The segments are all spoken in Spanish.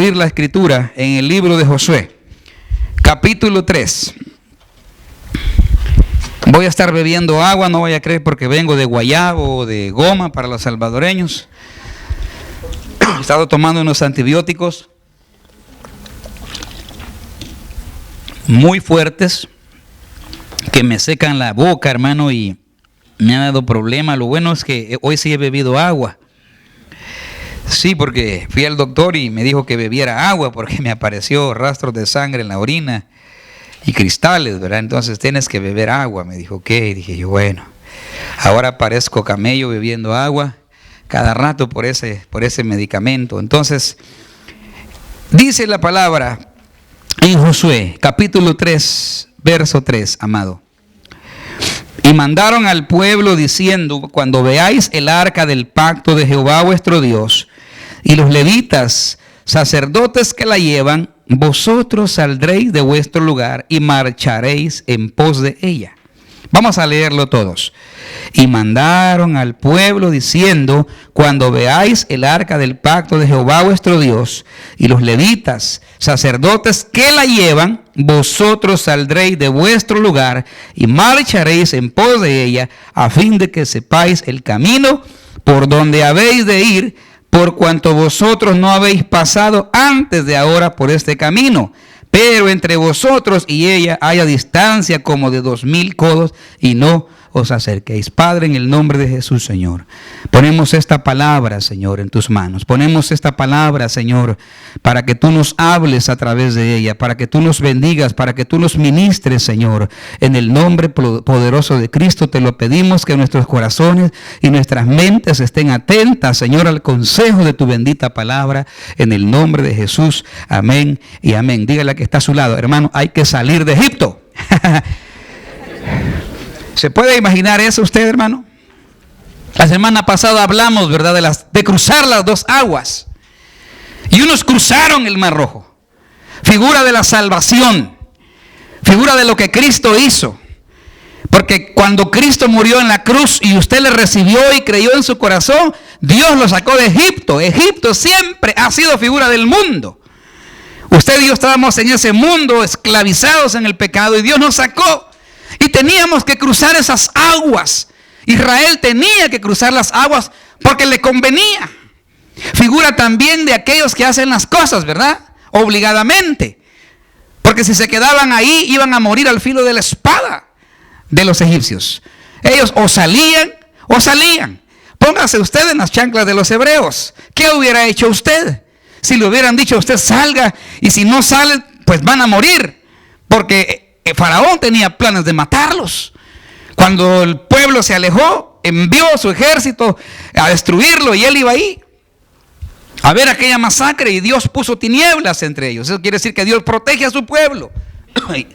abrir la escritura en el libro de Josué, capítulo 3. Voy a estar bebiendo agua, no voy a creer porque vengo de guayabo o de goma para los salvadoreños. He estado tomando unos antibióticos muy fuertes que me secan la boca, hermano, y me ha dado problema. Lo bueno es que hoy sí he bebido agua. Sí, porque fui al doctor y me dijo que bebiera agua porque me apareció rastros de sangre en la orina y cristales, ¿verdad? Entonces tienes que beber agua. Me dijo, ¿qué? Y dije yo, bueno, ahora parezco camello bebiendo agua cada rato por ese medicamento. Entonces, dice la palabra en Josué, capítulo 3, verso 3, amado. Y mandaron al pueblo diciendo: cuando veáis el arca del pacto de Jehová vuestro Dios y los levitas, sacerdotes que la llevan, vosotros saldréis de vuestro lugar y marcharéis en pos de ella. Vamos a leerlo todos. Y mandaron al pueblo diciendo: cuando veáis el arca del pacto de Jehová vuestro Dios y los levitas, sacerdotes que la llevan, vosotros saldréis de vuestro lugar y marcharéis en pos de ella, a fin de que sepáis el camino por donde habéis de ir, por cuanto vosotros no habéis pasado antes de ahora por este camino. Pero entre vosotros y ella haya distancia como de 2000 codos, y no os acerquéis. Padre, en el nombre de Jesús, Señor, ponemos esta palabra, Señor, en tus manos. Ponemos esta palabra, Señor, para que tú nos hables a través de ella, para que tú nos bendigas, para que tú nos ministres, Señor. En el nombre poderoso de Cristo te lo pedimos, que nuestros corazones y nuestras mentes estén atentas, Señor, al consejo de tu bendita palabra. En el nombre de Jesús, amén y amén. Dígale a que está a su lado: hermano, hay que salir de Egipto. ¿Se puede imaginar eso usted, hermano? La semana pasada hablamos, ¿verdad?, de cruzar las dos aguas. Y unos cruzaron el Mar Rojo. Figura de la salvación. Figura de lo que Cristo hizo. Porque cuando Cristo murió en la cruz y usted le recibió y creyó en su corazón, Dios lo sacó de Egipto. Egipto siempre ha sido figura del mundo. Usted y yo estábamos en ese mundo esclavizados en el pecado y Dios nos sacó. Y teníamos que cruzar esas aguas. Israel tenía que cruzar las aguas porque le convenía. Figura también de aquellos que hacen las cosas, ¿verdad?, obligadamente. Porque si se quedaban ahí, iban a morir al filo de la espada de los egipcios. Ellos o salían o salían. Póngase usted en las chanclas de los hebreos. ¿Qué hubiera hecho usted? Si le hubieran dicho: usted salga, y si no sale, pues van a morir. Porque Faraón tenía planes de matarlos. Cuando el pueblo se alejó, envió su ejército a destruirlo, y él iba ahí a ver aquella masacre, y Dios puso tinieblas entre ellos. Eso quiere decir que Dios protege a su pueblo.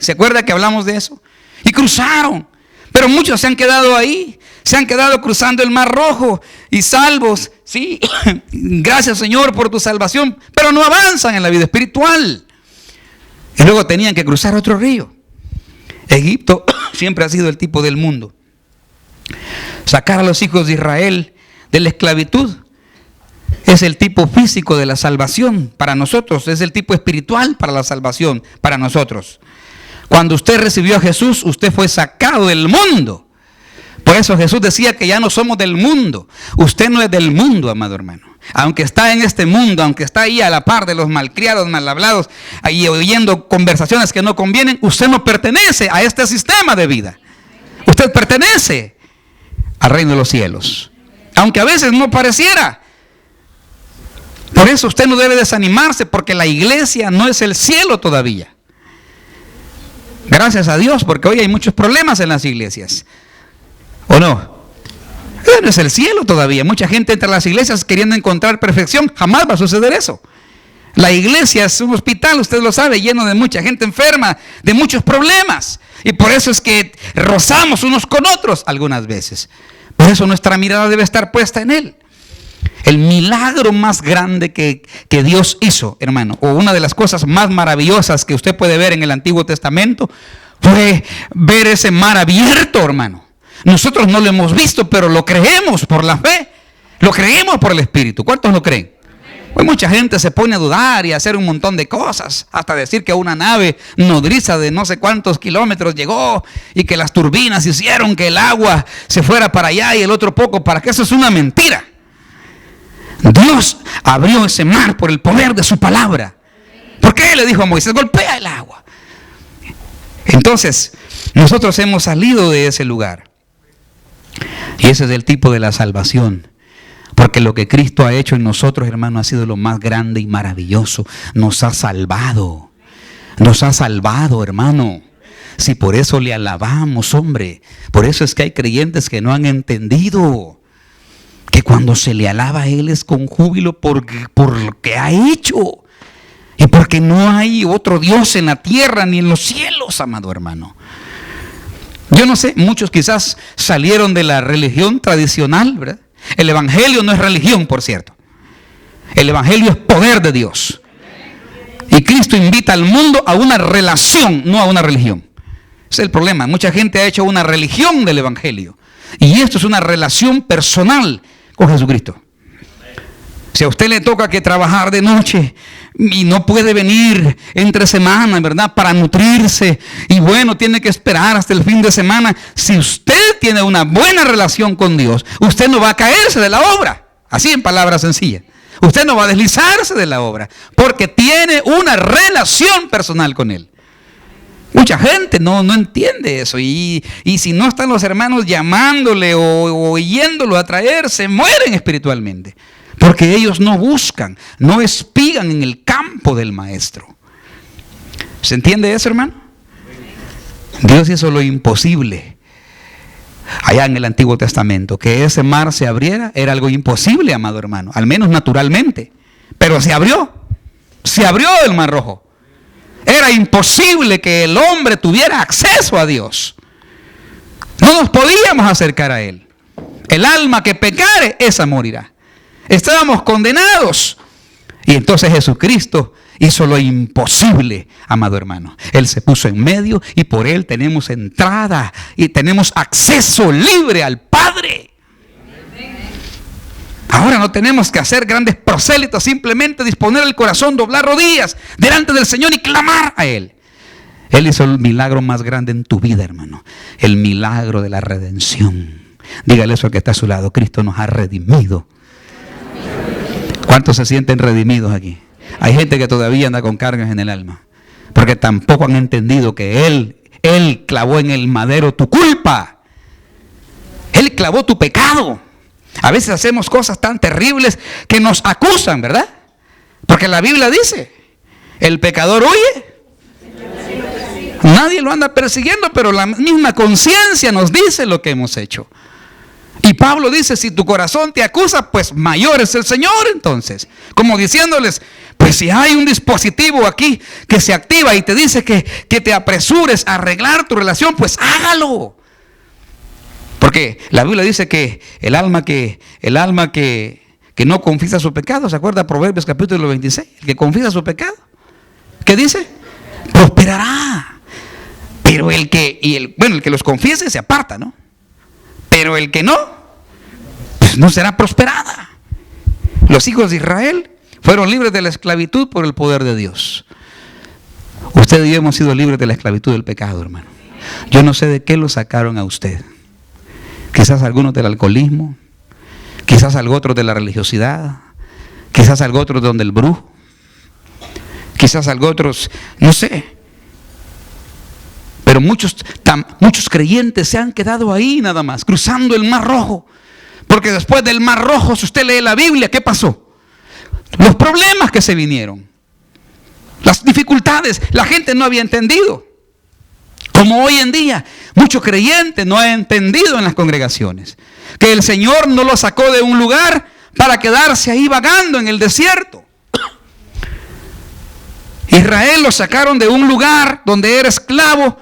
¿Se acuerda que hablamos de eso? Y cruzaron, pero muchos se han quedado ahí, se han quedado cruzando el Mar Rojo y salvos, sí, gracias, Señor, por tu salvación, pero no avanzan en la vida espiritual. Y luego tenían que cruzar otro río. Egipto siempre ha sido el tipo del mundo. Sacar a los hijos de Israel de la esclavitud es el tipo físico de la salvación para nosotros, es el tipo espiritual para la salvación para nosotros. Cuando usted recibió a Jesús, usted fue sacado del mundo. Por eso Jesús decía que ya no somos del mundo. Usted no es del mundo, amado hermano. Aunque está en este mundo, aunque está ahí a la par de los malcriados, mal hablados, ahí oyendo conversaciones que no convienen, usted no pertenece a este sistema de vida. Usted pertenece al reino de los cielos, aunque a veces no pareciera. Por eso usted no debe desanimarse, porque la iglesia no es el cielo todavía. Gracias a Dios, porque hoy hay muchos problemas en las iglesias. ¿O no? No es el cielo todavía. Mucha gente entra a las iglesias queriendo encontrar perfección. Jamás va a suceder eso. La iglesia es un hospital, usted lo sabe, lleno de mucha gente enferma, de muchos problemas. Y por eso es que rozamos unos con otros algunas veces. Por eso nuestra mirada debe estar puesta en Él. El milagro más grande que Dios hizo, hermano, o una de las cosas más maravillosas que usted puede ver en el Antiguo Testamento, fue ver ese mar abierto, hermano. Nosotros no lo hemos visto, pero lo creemos por la fe. Lo creemos por el Espíritu. ¿Cuántos lo creen? Hoy mucha gente se pone a dudar y a hacer un montón de cosas, hasta decir que una nave nodriza de no sé cuántos kilómetros llegó y que las turbinas hicieron que el agua se fuera para allá y el otro poco para acá. Eso es una mentira. Dios abrió ese mar por el poder de su palabra. ¿Por qué le dijo a Moisés? Golpea el agua. Entonces, nosotros hemos salido de ese lugar. Y ese es el tipo de la salvación. Porque lo que Cristo ha hecho en nosotros, hermano, ha sido lo más grande y maravilloso. Nos ha salvado. Nos ha salvado, hermano. Si por eso le alabamos, hombre. Por eso es que hay creyentes que no han entendido que cuando se le alaba a Él es con júbilo por lo que ha hecho. Y porque no hay otro Dios en la tierra ni en los cielos, amado hermano. Yo no sé, muchos quizás salieron de la religión tradicional, ¿verdad? El evangelio no es religión, por cierto. El evangelio es poder de Dios. Y Cristo invita al mundo a una relación, no a una religión. Ese es el problema. Mucha gente ha hecho una religión del evangelio. Y esto es una relación personal con Jesucristo. Si a usted le toca que trabajar de noche y no puede venir entre semana, ¿verdad? Para nutrirse. Y bueno, tiene que esperar hasta el fin de semana. Si usted tiene una buena relación con Dios, usted no va a caerse de la obra. Así en palabras sencillas. Usted no va a deslizarse de la obra. Porque tiene una relación personal con Él. Mucha gente no entiende eso. Y si no están los hermanos llamándole o yéndolo a traer, se mueren espiritualmente. Porque ellos no buscan, no espigan en el campo del maestro. ¿Se entiende eso, hermano? Dios hizo lo imposible allá en el Antiguo Testamento. Que ese mar se abriera era algo imposible, amado hermano. Al menos naturalmente. Pero se abrió. Se abrió el Mar Rojo. Era imposible que el hombre tuviera acceso a Dios. No nos podíamos acercar a Él. El alma que pecare, esa morirá. Estábamos condenados. Y entonces Jesucristo hizo lo imposible, amado hermano. Él se puso en medio y por Él tenemos entrada y tenemos acceso libre al Padre. Ahora no tenemos que hacer grandes prosélitos, simplemente disponer el corazón, doblar rodillas delante del Señor y clamar a Él. Él hizo el milagro más grande en tu vida, hermano. El milagro de la redención. Dígale eso al que está a su lado. Cristo nos ha redimido. ¿Cuántos se sienten redimidos aquí? Hay gente que todavía anda con cargas en el alma. Porque tampoco han entendido que Él clavó en el madero tu culpa. Él clavó tu pecado. A veces hacemos cosas tan terribles que nos acusan, ¿verdad? Porque la Biblia dice, el pecador huye. Nadie lo anda persiguiendo, pero la misma conciencia nos dice lo que hemos hecho. Y Pablo dice, si tu corazón te acusa, pues mayor es el Señor entonces. Como diciéndoles, pues si hay un dispositivo aquí que se activa y te dice que te apresures a arreglar tu relación, pues hágalo. Porque la Biblia dice que el alma que no confiesa su pecado, ¿se acuerda? Proverbios capítulo 26, el que confiesa su pecado, ¿qué dice? Prosperará. Pero el que los confiese se aparta, ¿no? Pero el que no, pues no será prosperada. Los hijos de Israel fueron libres de la esclavitud por el poder de Dios. Usted y yo hemos sido libres de la esclavitud del pecado, hermano. Yo no sé de qué lo sacaron a usted. Quizás algunos del alcoholismo, quizás algo otro de la religiosidad, quizás algo otro donde el brujo, quizás algo otros, no sé. Pero muchos creyentes se han quedado ahí nada más, cruzando el Mar Rojo. Porque después del Mar Rojo, si usted lee la Biblia, ¿qué pasó? Los problemas que se vinieron, las dificultades, la gente no había entendido. Como hoy en día, muchos creyentes no han entendido en las congregaciones que el Señor no lo sacó de un lugar para quedarse ahí vagando en el desierto. Israel lo sacaron de un lugar donde era esclavo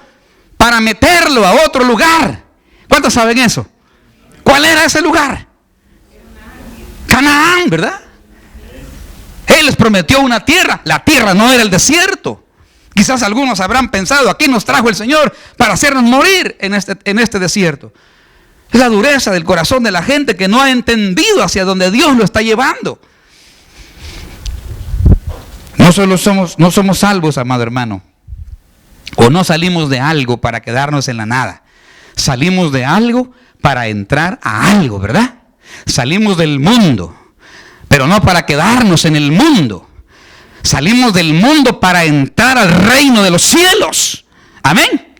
para meterlo a otro lugar. ¿Cuántos saben eso? ¿Cuál era ese lugar? Canaán, ¿verdad? Él les prometió una tierra. La tierra no era el desierto. Quizás algunos habrán pensado, aquí nos trajo el Señor para hacernos morir en este desierto. Es la dureza del corazón de la gente que no ha entendido hacia dónde Dios lo está llevando. No somos salvos, amado hermano. O no salimos de algo para quedarnos en la nada. Salimos de algo para entrar a algo, ¿verdad? Salimos del mundo, pero no para quedarnos en el mundo. Salimos del mundo para entrar al reino de los cielos. Amén.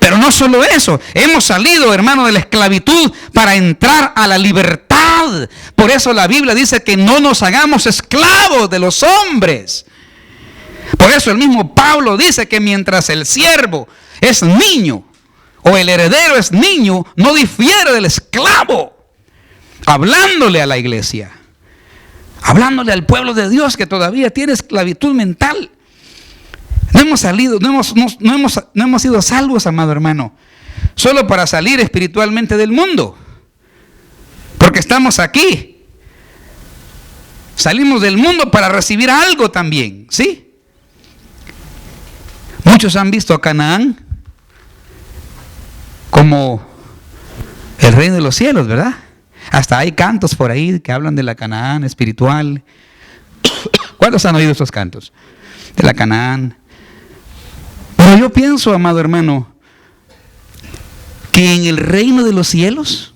Pero no solo eso, hemos salido, hermano, de la esclavitud para entrar a la libertad. Por eso la Biblia dice que no nos hagamos esclavos de los hombres. Por eso el mismo Pablo dice que mientras el siervo es niño o el heredero es niño, no difiere del esclavo. Hablándole a la iglesia, hablándole al pueblo de Dios que todavía tiene esclavitud mental. No hemos salido, no hemos sido salvos, amado hermano, solo para salir espiritualmente del mundo. Porque estamos aquí. Salimos del mundo para recibir algo también, ¿sí? Muchos han visto a Canaán como el reino de los cielos, ¿verdad? Hasta hay cantos por ahí que hablan de la Canaán espiritual. ¿Cuántos han oído estos cantos? De la Canaán. Pero yo pienso, amado hermano, que en el reino de los cielos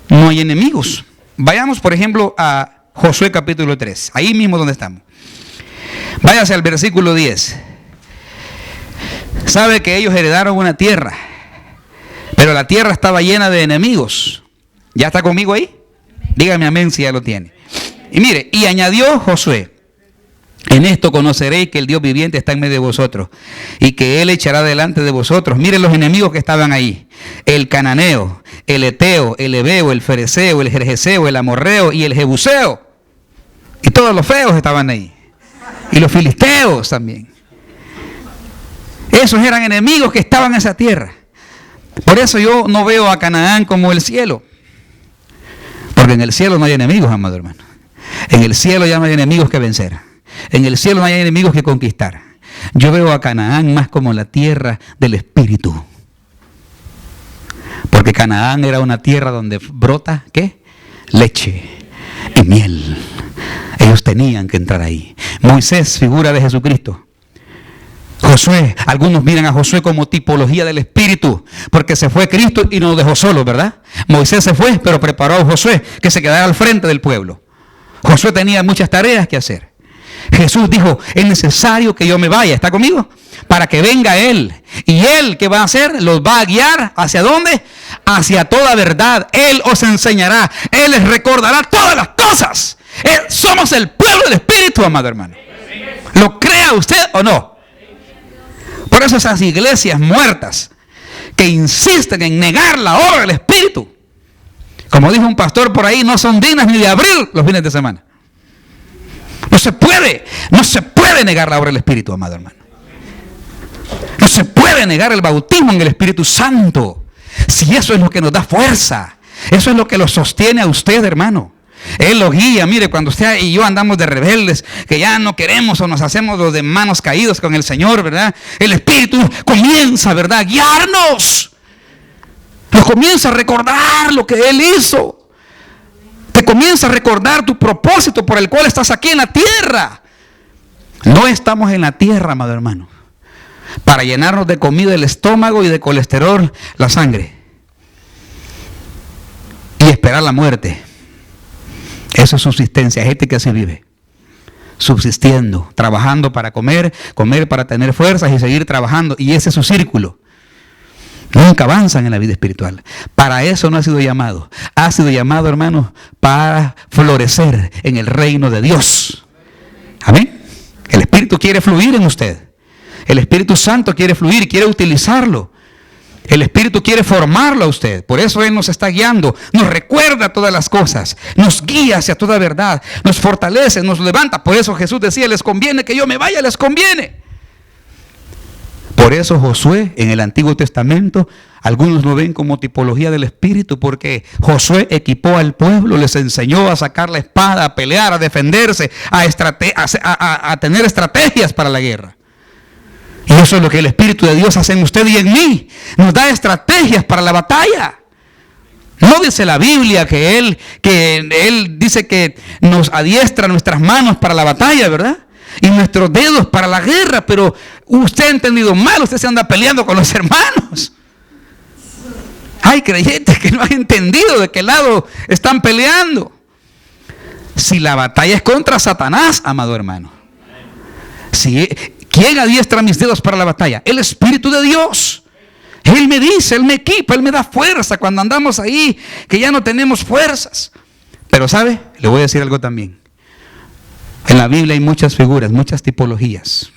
no hay enemigos. Vayamos, por ejemplo, a Josué capítulo 3. Ahí mismo donde estamos. Váyase al versículo 10. Sabe que ellos heredaron una tierra, pero la tierra estaba llena de enemigos. ¿Ya está conmigo ahí? Dígame amén si ya lo tiene. Y mire, y añadió Josué: en esto conoceréis que el Dios viviente está en medio de vosotros, y que Él echará delante de vosotros. Miren los enemigos que estaban ahí: el cananeo, el eteo, el hebeo, el fereceo, el gergeseo, el amorreo y el jebuseo. Y todos los feos estaban ahí. Y los filisteos también. Esos eran enemigos que estaban en esa tierra. Por eso yo no veo a Canaán como el cielo. Porque en el cielo no hay enemigos, amado hermano. En el cielo ya no hay enemigos que vencer. En el cielo no hay enemigos que conquistar. Yo veo a Canaán más como la tierra del Espíritu. Porque Canaán era una tierra donde brota, ¿qué? Leche y miel. Ellos tenían que entrar ahí. Moisés, figura de Jesucristo. Josué, algunos miran a Josué como tipología del Espíritu, porque se fue Cristo y nos dejó solos, ¿verdad? Moisés se fue, pero preparó a Josué que se quedara al frente del pueblo. Josué tenía muchas tareas que hacer. Jesús dijo: es necesario que yo me vaya, ¿está conmigo? Para que venga Él. Y Él, ¿qué va a hacer? Los va a guiar, ¿hacia dónde? Hacia toda verdad. Él os enseñará, Él les recordará todas las cosas. Somos el pueblo del Espíritu, amado hermano. ¿Lo crea usted o no? Por eso esas iglesias muertas que insisten en negar la obra del Espíritu, como dijo un pastor por ahí, no son dignas ni de abrir los fines de semana. No se puede negar la obra del Espíritu, amado hermano. No se puede negar el bautismo en el Espíritu Santo. Si eso es lo que nos da fuerza, eso es lo que lo sostiene a usted, hermano. Él lo guía. Mire, cuando usted y yo andamos de rebeldes, que ya no queremos o nos hacemos los de manos caídos con el Señor, ¿verdad? El Espíritu comienza, ¿verdad?, a guiarnos. Nos comienza a recordar lo que Él hizo. Te comienza a recordar tu propósito por el cual estás aquí en la tierra. No estamos en la tierra, amado hermano, para llenarnos de comida el estómago y de colesterol la sangre y esperar la muerte. Eso es subsistencia. Hay gente que así vive, subsistiendo, trabajando para comer para tener fuerzas y seguir trabajando. Y ese es su círculo. Nunca avanzan en la vida espiritual. Para eso no ha sido llamado. Ha sido llamado, hermano, para florecer en el reino de Dios. Amén. El Espíritu quiere fluir en usted. El Espíritu Santo quiere fluir, quiere utilizarlo. El Espíritu quiere formarlo a usted. Por eso Él nos está guiando. Nos recuerda todas las cosas. Nos guía hacia toda verdad. Nos fortalece, nos levanta. Por eso Jesús decía: les conviene que yo me vaya, les conviene. Por eso Josué en el Antiguo Testamento, algunos lo ven como tipología del Espíritu, porque Josué equipó al pueblo, les enseñó a sacar la espada, a pelear, a defenderse, a tener estrategias para la guerra. Y eso es lo que el Espíritu de Dios hace en usted y en mí. Nos da estrategias para la batalla. No dice la Biblia que Él dice que nos adiestra nuestras manos para la batalla, ¿verdad? y nuestros dedos para la guerra, pero usted ha entendido mal, usted se anda peleando con los hermanos. Hay creyentes que no han entendido de qué lado están peleando. Si la batalla es contra Satanás, amado hermano. ¿Quién adiestra mis dedos para la batalla? El Espíritu de Dios. Él me dice, Él me equipa, Él me da fuerza cuando andamos ahí, que ya no tenemos fuerzas. Pero ¿sabe? Le voy a decir algo también. En la Biblia hay muchas figuras, muchas tipologías,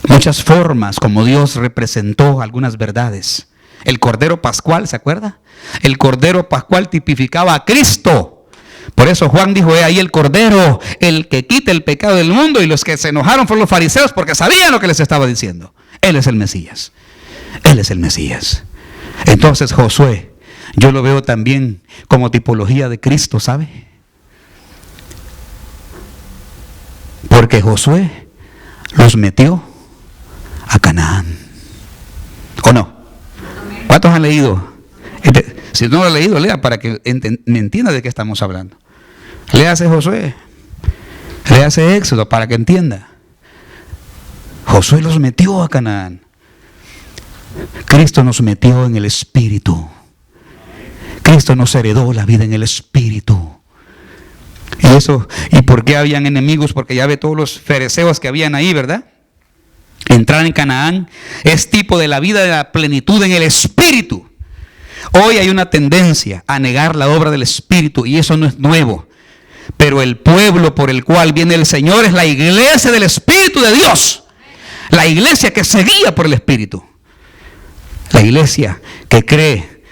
muchas formas como Dios representó algunas verdades. El Cordero Pascual, ¿se acuerda? El Cordero Pascual tipificaba a Cristo. Por eso Juan dijo, he ahí el Cordero, el que quita el pecado del mundo. Y los que se enojaron fueron los fariseos porque sabían lo que les estaba diciendo. Él es el Mesías. Él es el Mesías. Entonces Josué, yo lo veo también como tipología de Cristo, ¿sabe? Porque Josué los metió a Canaán. ¿O no? ¿Cuántos han leído? Si no lo ha leído, lea para que me entienda de qué estamos hablando. Léase Josué. Léase Éxodo para que entienda. Josué los metió a Canaán. Cristo nos metió en el Espíritu. Cristo nos heredó la vida en el Espíritu. ¿Y por qué habían enemigos? Porque ya ve todos los fariseos que habían ahí, ¿verdad? Entrar en Canaán es tipo de la vida de la plenitud en el Espíritu. Hoy hay una tendencia a negar la obra del Espíritu y eso no es nuevo. Pero el pueblo por el cual viene el Señor es la iglesia del Espíritu de Dios. La iglesia que se guía por el Espíritu. La iglesia que cree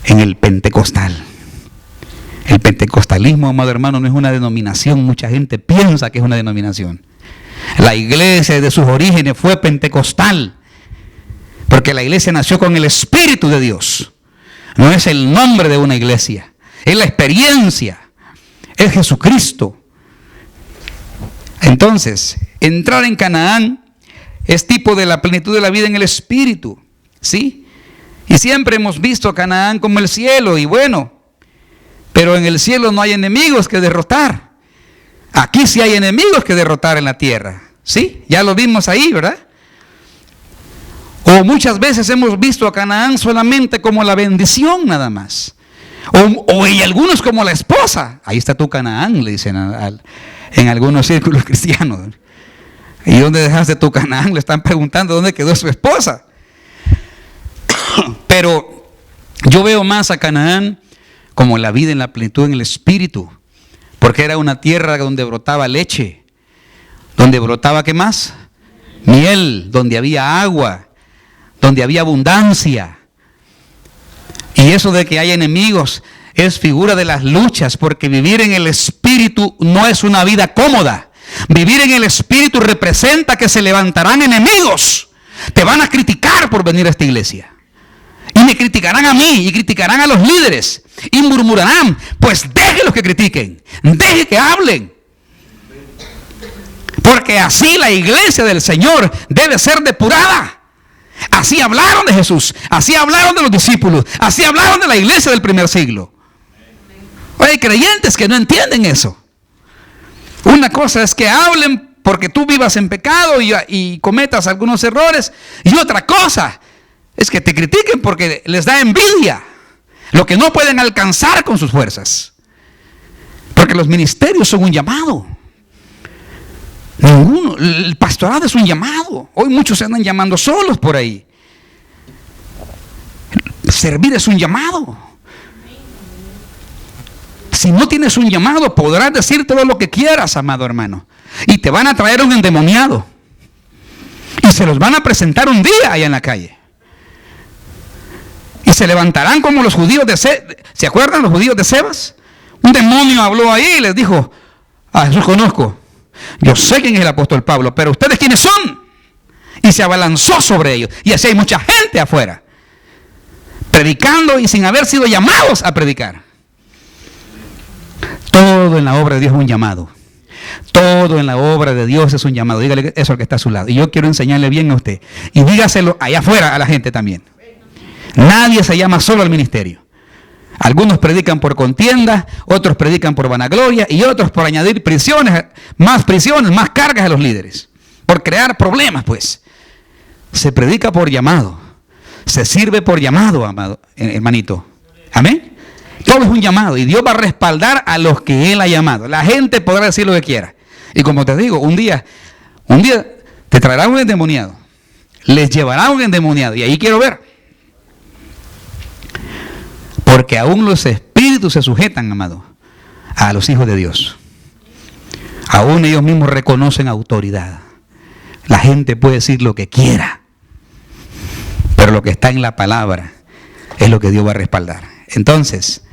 en el pentecostal. El pentecostalismo, amado hermano, no es una denominación. Mucha gente piensa que es una denominación. La iglesia desde sus orígenes fue pentecostal. Porque la iglesia nació con el Espíritu de Dios. No es el nombre de una iglesia. Es la experiencia. Es Jesucristo. Entonces, entrar en Canaán es tipo de la plenitud de la vida en el Espíritu. ¿Sí? Y siempre hemos visto a Canaán como el cielo. Y bueno, pero en el cielo no hay enemigos que derrotar. Aquí sí hay enemigos que derrotar en la tierra. ¿Sí? Ya lo vimos ahí, ¿verdad? O muchas veces hemos visto a Canaán solamente como la bendición nada más. O y algunos como la esposa. Ahí está tu Canaán, le dicen en algunos círculos cristianos. ¿Y dónde dejaste tu Canaán? Le están preguntando dónde quedó su esposa. Pero yo veo más a Canaán como la vida en la plenitud en el Espíritu. Porque era una tierra donde brotaba leche. Donde brotaba, ¿qué más? Miel, donde había agua. Donde había abundancia. Y eso de que hay enemigos es figura de las luchas, porque vivir en el Espíritu no es una vida cómoda. Vivir en el Espíritu representa que se levantarán enemigos. Te van a criticar por venir a esta iglesia. Y me criticarán a mí, y criticarán a los líderes, y murmurarán. Pues deje los que critiquen, deje que hablen. Porque así la iglesia del Señor debe ser depurada. Así hablaron de Jesús, así hablaron de los discípulos, así hablaron de la iglesia del primer siglo. Hay creyentes que no entienden eso. Una cosa es que hablen porque tú vivas en pecado y cometas algunos errores, y otra cosa es que te critiquen porque les da envidia lo que no pueden alcanzar con sus fuerzas. Porque los ministerios son un llamado. El pastorado es un llamado. Hoy muchos se andan llamando solos por ahí. Servir es un llamado. Si no tienes un llamado, podrás decir todo lo que quieras, amado hermano. Y te van a traer un endemoniado. Y se los van a presentar un día allá en la calle. Y se levantarán como los judíos de Sebas. ¿Se acuerdan los judíos de Sebas? Un demonio habló ahí y les dijo: a Jesús conozco. Yo sé quién es el apóstol Pablo, pero ¿ustedes quiénes son? Y se abalanzó sobre ellos. Y así hay mucha gente afuera, predicando y sin haber sido llamados a predicar. Todo en la obra de Dios es un llamado. Todo en la obra de Dios es un llamado. Dígale eso al que está a su lado. Y yo quiero enseñarle bien a usted. Y dígaselo allá afuera a la gente también. Nadie se llama solo al ministerio. Algunos predican por contienda, otros predican por vanagloria y otros por añadir prisiones, más cargas a los líderes. Por crear problemas, pues. Se predica por llamado. Se sirve por llamado, amado hermanito. Amén. Todo es un llamado y Dios va a respaldar a los que Él ha llamado. La gente podrá decir lo que quiera. Y como te digo, un día te traerá un endemoniado. Les llevará un endemoniado. Y ahí quiero ver. Porque aún los espíritus se sujetan, amado, a los hijos de Dios. Aún ellos mismos reconocen autoridad. La gente puede decir lo que quiera. Pero lo que está en la palabra es lo que Dios va a respaldar. Entonces,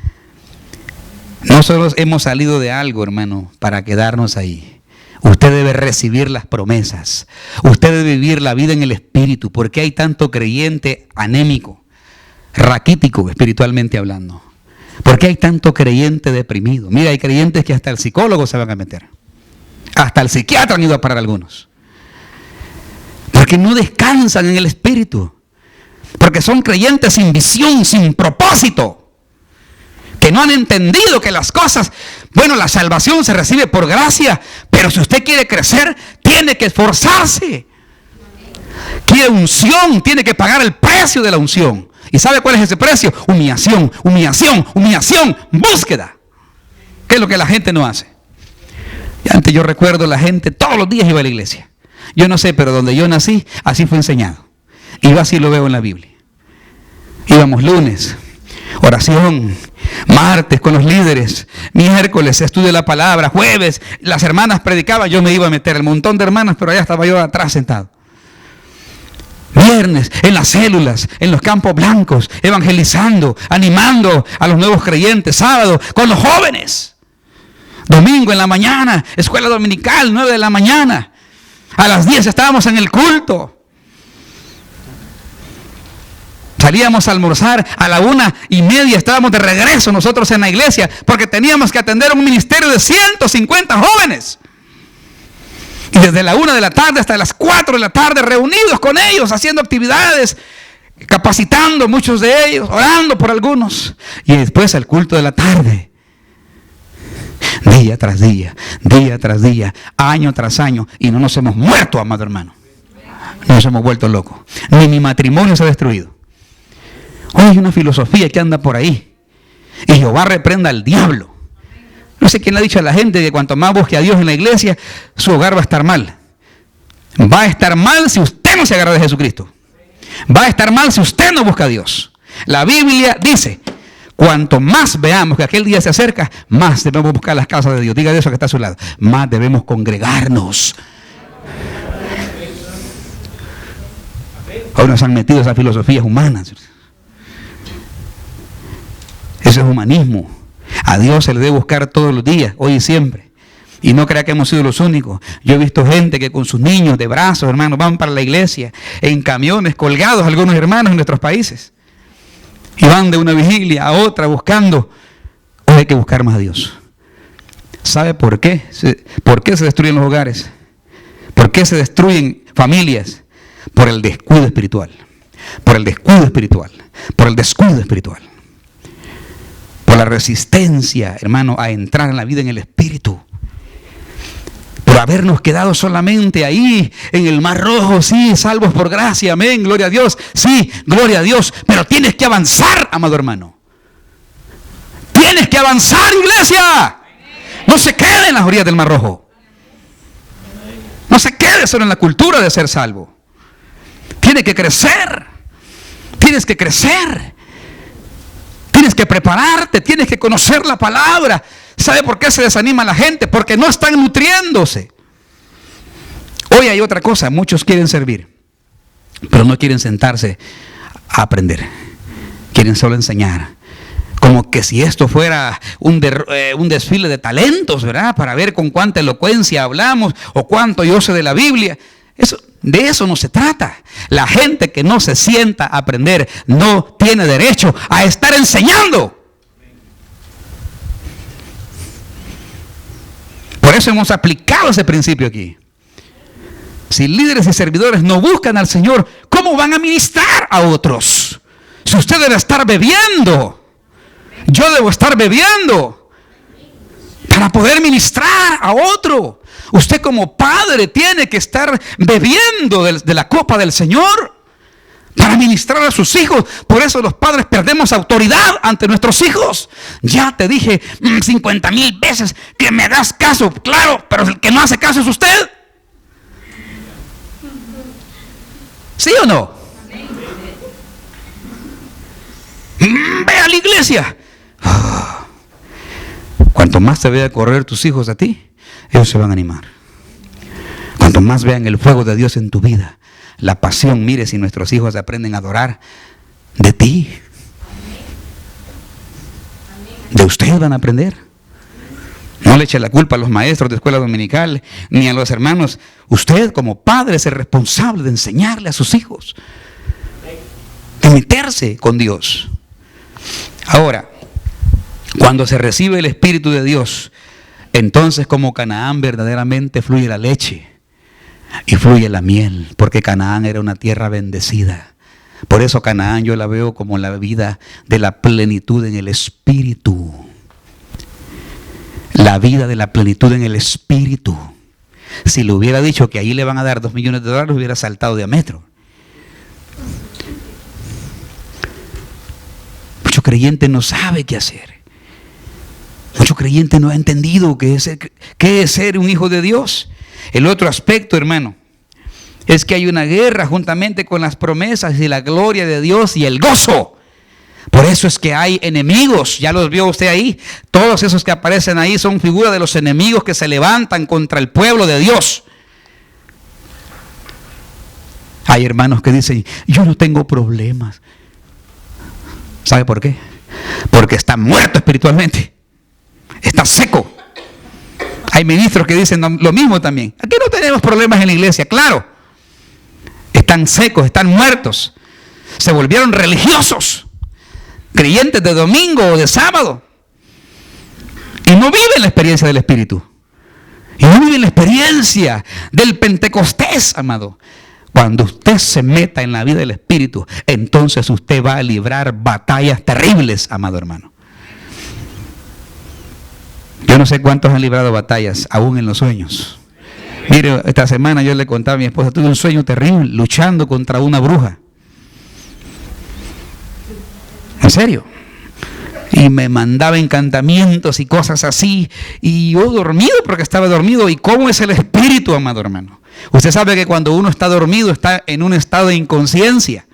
nosotros hemos salido de algo, hermano, para quedarnos ahí. Usted debe recibir las promesas. Usted debe vivir la vida en el Espíritu. ¿Por qué hay tanto creyente anémico, raquítico espiritualmente hablando? ¿Por qué hay tanto creyente deprimido? Mira, hay creyentes que hasta el psicólogo se van a meter. Hasta el psiquiatra han ido a parar algunos. Porque no descansan en el Espíritu. Porque son creyentes sin visión, sin propósito. Que no han entendido que las cosas, bueno, la salvación se recibe por gracia, pero si usted quiere crecer, tiene que esforzarse. Quiere unción, tiene que pagar el precio de la unción. ¿Y sabe cuál es ese precio? Humillación, humillación, humillación, búsqueda. ¿Qué es lo que la gente no hace? Y antes yo recuerdo, la gente todos los días iba a la iglesia. Yo no sé, pero donde yo nací, así fue enseñado. Y yo así lo veo en la Biblia. Íbamos lunes, oración, martes con los líderes, miércoles estudio de la palabra, jueves las hermanas predicaban, yo me iba a meter el montón de hermanas, pero allá estaba yo atrás sentado. Viernes en las células, en los campos blancos, evangelizando, animando a los nuevos creyentes. Sábado con los jóvenes. Domingo en la mañana, escuela dominical, 9 de la mañana. A las 10 estábamos en el culto. Salíamos a almorzar, a la 1:30 estábamos de regreso nosotros en la iglesia, porque teníamos que atender un ministerio de 150 jóvenes. Y desde la 1 de la tarde hasta las 4 de la tarde reunidos con ellos, haciendo actividades, capacitando muchos de ellos, orando por algunos. Y después el culto de la tarde. Día tras día, año tras año. Y no nos hemos muerto, amado hermano. No nos hemos vuelto locos. Ni mi matrimonio se ha destruido. Hoy hay una filosofía que anda por ahí. Y Jehová reprenda al diablo. No sé quién le ha dicho a la gente que cuanto más busque a Dios en la iglesia, su hogar va a estar mal. Va a estar mal si usted no se agarra de Jesucristo. Va a estar mal si usted no busca a Dios. La Biblia dice, cuanto más veamos que aquel día se acerca, más debemos buscar las casas de Dios. Diga de eso que está a su lado. Más debemos congregarnos. Hoy nos han metido esas filosofías humanas. Eso es humanismo. A Dios se le debe buscar todos los días, hoy y siempre. Y no crea que hemos sido los únicos. Yo he visto gente que con sus niños de brazos, hermanos, van para la iglesia, en camiones colgados, algunos hermanos en nuestros países. Y van de una vigilia a otra buscando. Hoy hay que buscar más a Dios. ¿Sabe por qué? ¿Por qué se destruyen los hogares? ¿Por qué se destruyen familias? Por el descuido espiritual. Por el descuido espiritual. Por el descuido espiritual. Por la resistencia, hermano, a entrar en la vida en el Espíritu. Por habernos quedado solamente ahí, en el Mar Rojo, sí, salvos por gracia, amén, gloria a Dios, sí, gloria a Dios, pero tienes que avanzar, amado hermano. Tienes que avanzar, iglesia. No se quede en las orillas del Mar Rojo. No se quede solo en la cultura de ser salvo. Tienes que crecer. Tienes que crecer. Tienes que prepararte, tienes que conocer la palabra. ¿Sabe por qué se desanima la gente? Porque no están nutriéndose. Hoy hay otra cosa, muchos quieren servir, pero no quieren sentarse a aprender. Quieren solo enseñar. Como que si esto fuera un desfile de talentos, ¿verdad? Para ver con cuánta elocuencia hablamos o cuánto yo sé de la Biblia. De eso no se trata. La gente que no se sienta a aprender no tiene derecho a estar enseñando. Por eso hemos aplicado ese principio aquí. Si líderes y servidores no buscan al Señor, ¿cómo van a ministrar a otros? Si usted debe estar bebiendo Yo debo estar bebiendo para poder ministrar a otro. Usted como padre tiene que estar bebiendo de la copa del Señor para ministrar a sus hijos. Por eso los padres perdemos autoridad ante nuestros hijos. Ya te dije 50,000 veces que me das caso. Claro, pero el que no hace caso es usted. ¿Sí o no? Ve a la iglesia. Cuanto más te vea correr tus hijos a ti, ellos se van a animar. Cuanto más vean el fuego de Dios en tu vida, la pasión, mire si nuestros hijos aprenden a adorar de ti. De usted van a aprender. No le eche la culpa a los maestros de escuela dominical ni a los hermanos. Usted como padre es el responsable de enseñarle a sus hijos, de meterse con Dios. Ahora, cuando se recibe el Espíritu de Dios, entonces como Canaán verdaderamente fluye la leche y fluye la miel, porque Canaán era una tierra bendecida. Por eso Canaán yo la veo como la vida de la plenitud en el Espíritu. La vida de la plenitud en el Espíritu. Si le hubiera dicho que ahí le van a dar $2 millones, hubiera saltado de a metro. Mucho creyente no sabe qué hacer. Mucho creyente no ha entendido qué es ser un hijo de Dios. El otro aspecto, hermano, es que hay una guerra juntamente con las promesas y la gloria de Dios y el gozo. Por eso es que hay enemigos, ya los vio usted ahí. Todos esos que aparecen ahí son figuras de los enemigos que se levantan contra el pueblo de Dios. Hay hermanos que dicen, yo no tengo problemas. ¿Sabe por qué? Porque está muerto espiritualmente. Está seco. Hay ministros que dicen lo mismo también. Aquí no tenemos problemas en la iglesia, claro. Están secos, están muertos. Se volvieron religiosos, creyentes de domingo o de sábado. Y no viven la experiencia del Espíritu. Y no viven la experiencia del Pentecostés, amado. Cuando usted se meta en la vida del Espíritu, entonces usted va a librar batallas terribles, amado hermano. Yo no sé cuántos han librado batallas, aún en los sueños. Mire, esta semana yo le contaba a mi esposa, tuve un sueño terrible, luchando contra una bruja. ¿En serio? Y me mandaba encantamientos y cosas así. Y yo dormido, porque estaba dormido. ¿Y cómo es el espíritu, amado hermano? Usted sabe que cuando uno está dormido, está en un estado de inconsciencia.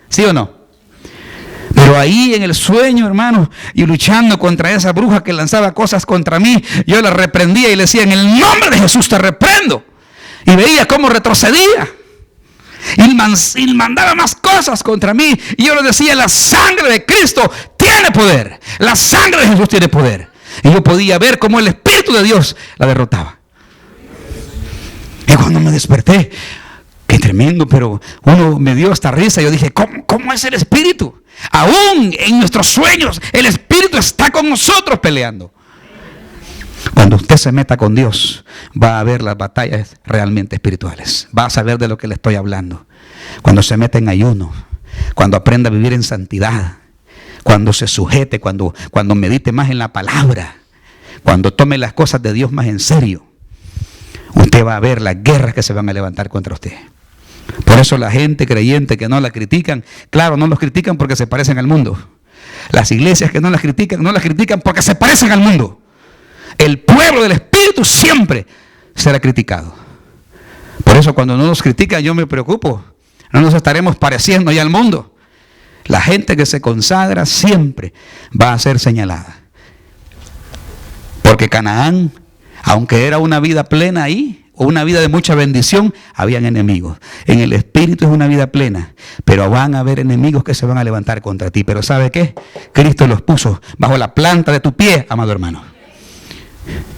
¿Sí o no? Pero ahí en el sueño, hermano, y luchando contra esa bruja que lanzaba cosas contra mí, yo la reprendía y le decía, en el nombre de Jesús te reprendo. Y veía cómo retrocedía. Y mandaba más cosas contra mí. Y yo le decía, la sangre de Cristo tiene poder. La sangre de Jesús tiene poder. Y yo podía ver cómo el Espíritu de Dios la derrotaba. Y cuando me desperté, qué tremendo, pero uno me dio esta risa. Yo dije, ¿cómo es el Espíritu? Aún en nuestros sueños, el Espíritu está con nosotros peleando. Cuando usted se meta con Dios, va a ver las batallas realmente espirituales. Va a saber de lo que le estoy hablando. Cuando se meta en ayuno, cuando aprenda a vivir en santidad, cuando se sujete, cuando medite más en la palabra, cuando tome las cosas de Dios más en serio, usted va a ver las guerras que se van a levantar contra usted. Por eso la gente creyente que no la critican, claro, no los critican porque se parecen al mundo. Las iglesias que no las critican porque se parecen al mundo. El pueblo del Espíritu siempre será criticado. Por eso cuando no nos critican yo me preocupo. No nos estaremos pareciendo ya al mundo. La gente que se consagra siempre va a ser señalada. Porque Canaán, aunque era una vida plena ahí, o una vida de mucha bendición, habían enemigos. En el Espíritu es una vida plena, pero van a haber enemigos que se van a levantar contra ti. Pero ¿sabe qué? Cristo los puso bajo la planta de tu pie, amado hermano.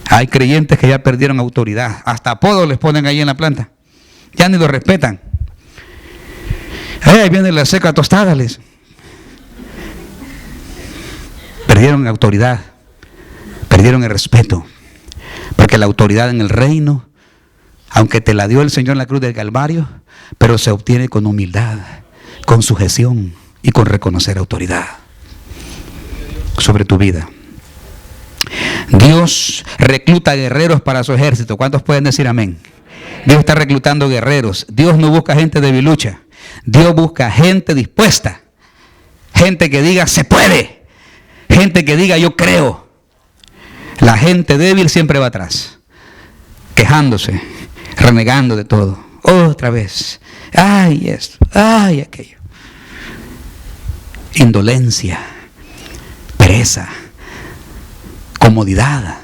Hay creyentes que ya perdieron autoridad. Hasta apodos les ponen ahí en la planta. Ya ni lo respetan. Ahí viene la seca tostada. Perdieron autoridad. Perdieron el respeto. Porque la autoridad en el reino, aunque te la dio el Señor en la cruz del Calvario, pero se obtiene con humildad, con sujeción y con reconocer autoridad. sobre tu vida. Dios recluta guerreros para su ejército. ¿Cuántos pueden decir amén? Dios está reclutando guerreros. Dios no busca gente debilucha. Dios busca gente dispuesta. Gente que diga se puede. Gente que diga yo creo. La gente débil siempre va atrás, quejándose, renegando de todo. Otra vez. Ay esto, ay aquello. Indolencia, pereza, comodidad.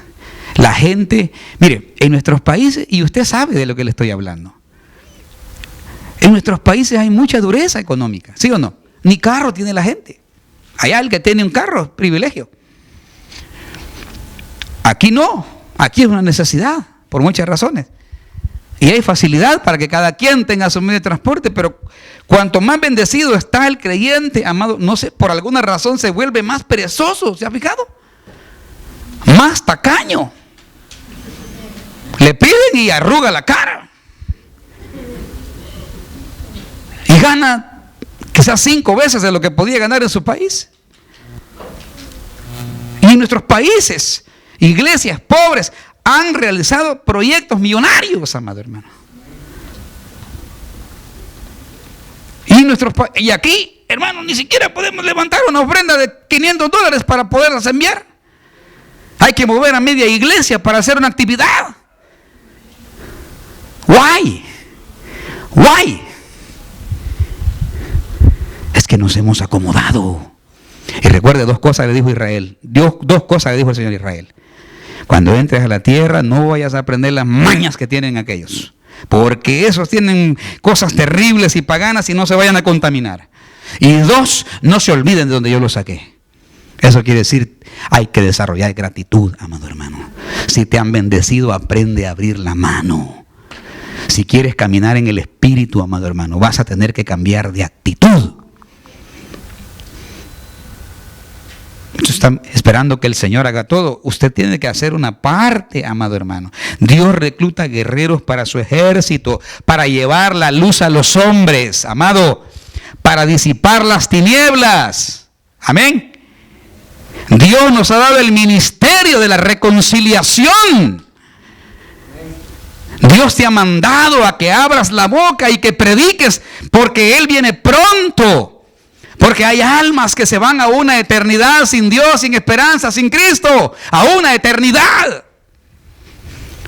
La gente, mire, en nuestros países, y usted sabe de lo que le estoy hablando, en nuestros países hay mucha dureza económica, ¿sí o no? Ni carro tiene la gente. Hay alguien que tiene un carro, privilegio. Aquí no, aquí es una necesidad, por muchas razones. Y hay facilidad para que cada quien tenga su medio de transporte, pero cuanto más bendecido está el creyente, amado, no sé, por alguna razón se vuelve más perezoso, ¿se ha fijado? Más tacaño. Le piden y arruga la cara. Y gana quizás 5 veces de lo que podía ganar en su país. Y en nuestros países, iglesias pobres han realizado proyectos millonarios, amado hermano. Y aquí, hermano, ni siquiera podemos levantar una ofrenda de $500 para poderlas enviar. Hay que mover a media iglesia para hacer una actividad. Why? Es que nos hemos acomodado. Y recuerde 2 cosas le dijo Israel. Dios 2 cosas le dijo el Señor a Israel. Cuando entres a la tierra, no vayas a aprender las mañas que tienen aquellos. Porque esos tienen cosas terribles y paganas y no se vayan a contaminar. Y 2, no se olviden de donde yo los saqué. Eso quiere decir, hay que desarrollar gratitud, amado hermano. Si te han bendecido, aprende a abrir la mano. Si quieres caminar en el Espíritu, amado hermano, vas a tener que cambiar de actitud. Están esperando que el Señor haga todo. Usted tiene que hacer una parte, amado hermano. Dios recluta guerreros para su ejército, para llevar la luz a los hombres, amado, para disipar las tinieblas. Amén. Dios nos ha dado el ministerio de la reconciliación. Dios te ha mandado a que abras la boca y que prediques, porque Él viene pronto. Porque hay almas que se van a una eternidad sin Dios, sin esperanza, sin Cristo. A una eternidad.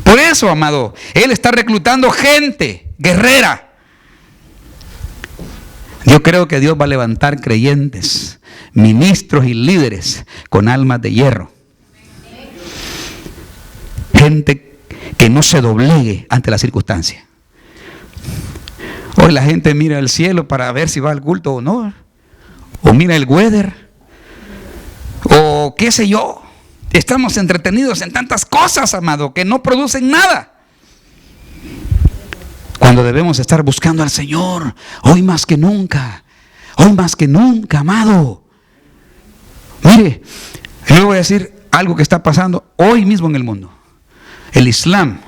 Por eso, amado, Él está reclutando gente guerrera. Yo creo que Dios va a levantar creyentes, ministros y líderes con almas de hierro. Gente que no se doblegue ante la circunstancia. Hoy la gente mira al cielo para ver si va al culto o no. O mira el weather, o qué sé yo. Estamos entretenidos en tantas cosas, amado, que no producen nada. Cuando debemos estar buscando al Señor, hoy más que nunca, amado. Mire, le voy a decir algo que está pasando hoy mismo en el mundo. El Islam,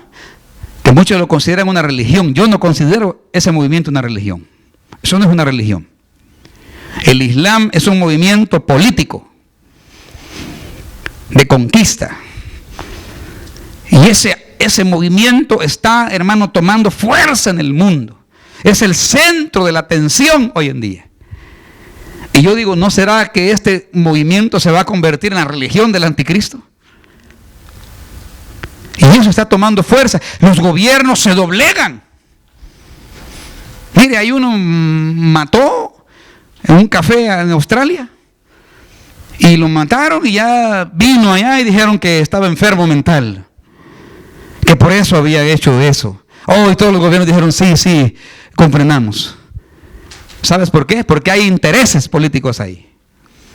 que muchos lo consideran una religión. Yo no considero ese movimiento una religión. Eso no es una religión. El Islam es un movimiento político de conquista. Y ese movimiento está, hermano, tomando fuerza en el mundo. Es el centro de la atención hoy en día. Y yo digo, ¿no será que este movimiento se va a convertir en la religión del anticristo? Y eso está tomando fuerza. Los gobiernos se doblegan. Mire, hay uno mató en un café en Australia y lo mataron y ya vino allá y dijeron que estaba enfermo mental, que por eso había hecho eso. Y todos los gobiernos dijeron sí, comprendamos. ¿Sabes por qué? Porque hay intereses políticos ahí,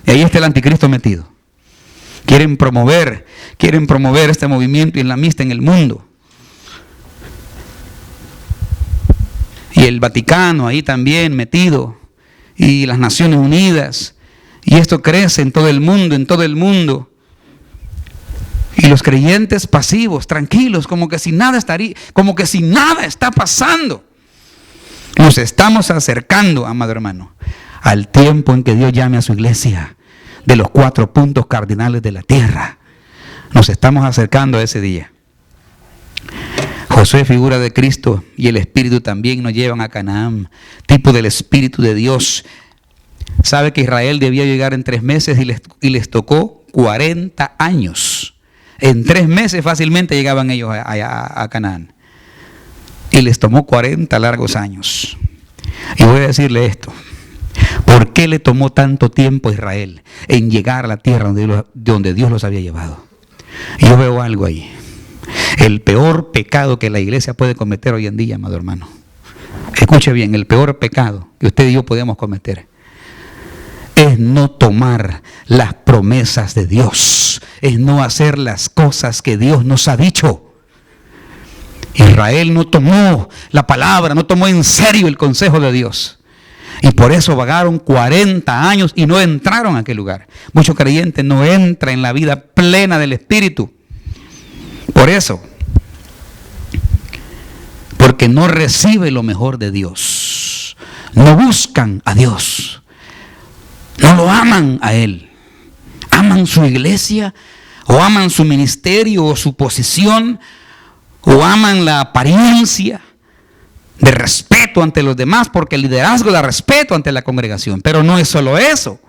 y ahí está el anticristo metido. Quieren promover este movimiento islamista en el mundo. Y el Vaticano ahí también metido. Y las Naciones Unidas. Y esto crece en todo el mundo. Y los creyentes pasivos, tranquilos, como que si nada está pasando. Nos estamos acercando, amado hermano, al tiempo en que Dios llame a su iglesia. de los 4 puntos cardinales de la tierra. Nos estamos acercando a ese día. Josué, figura de Cristo, y el Espíritu también nos llevan a Canaán, tipo del Espíritu de Dios. Sabe que Israel debía llegar en 3 meses y les tocó 40 años. En 3 meses fácilmente llegaban ellos a Canaán. Y les tomó 40 largos años. Y voy a decirle esto. ¿Por qué le tomó tanto tiempo a Israel en llegar a la tierra donde Dios los había llevado? Yo veo algo ahí. El peor pecado que la iglesia puede cometer hoy en día, amado hermano. Escuche bien, el peor pecado que usted y yo podemos cometer es no tomar las promesas de Dios. Es no hacer las cosas que Dios nos ha dicho. Israel no tomó la palabra, no tomó en serio el consejo de Dios. Y por eso vagaron 40 años y no entraron a aquel lugar. Muchos creyentes no entran en la vida plena del Espíritu. Por eso. Porque no recibe lo mejor de Dios. No buscan a Dios. No lo aman a Él. Aman su iglesia, o aman su ministerio, o su posición, o aman la apariencia de respeto ante los demás, porque el liderazgo da respeto ante la congregación. Pero no es solo eso.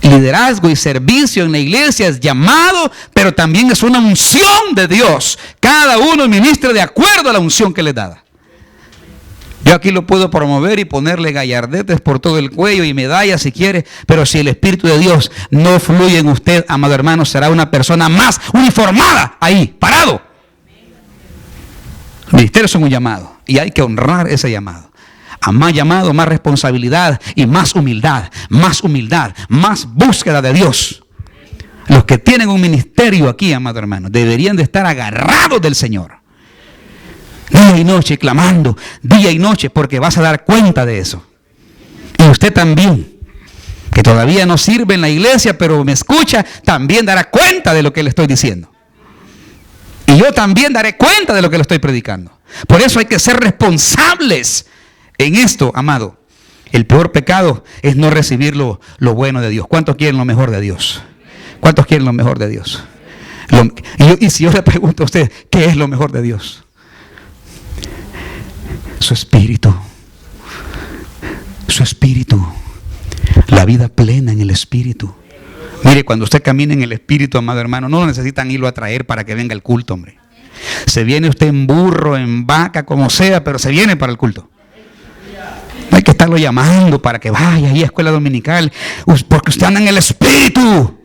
Liderazgo y servicio en la iglesia es llamado, pero también es una unción de Dios. Cada uno ministra de acuerdo a la unción que le da. Yo aquí lo puedo promover y ponerle gallardetes por todo el cuello y medallas si quiere, pero si el Espíritu de Dios no fluye en usted, amado hermano, será una persona más uniformada ahí, parado. El ministerio es un llamado y hay que honrar ese llamado. A más llamado, más responsabilidad y más humildad, más búsqueda de Dios. Los que tienen un ministerio aquí, amado hermano, deberían de estar agarrados del Señor. Día y noche clamando, día y noche, porque vas a dar cuenta de eso. Y usted también, que todavía no sirve en la iglesia, pero me escucha, también dará cuenta de lo que le estoy diciendo. Y yo también daré cuenta de lo que le estoy predicando. Por eso hay que ser responsables en esto, amado. El peor pecado es no recibir lo bueno de Dios. ¿Cuántos quieren lo mejor de Dios? ¿Cuántos quieren lo mejor de Dios? Y si yo le pregunto a usted, ¿qué es lo mejor de Dios? Su espíritu. Su espíritu. La vida plena en el espíritu. Mire, cuando usted camina en el espíritu, amado hermano, no lo necesitan irlo a traer para que venga el culto, hombre. Se viene usted en burro, en vaca, como sea, pero se viene para el culto. No hay que estarlo llamando para que vaya ahí a escuela dominical, porque usted anda en el espíritu.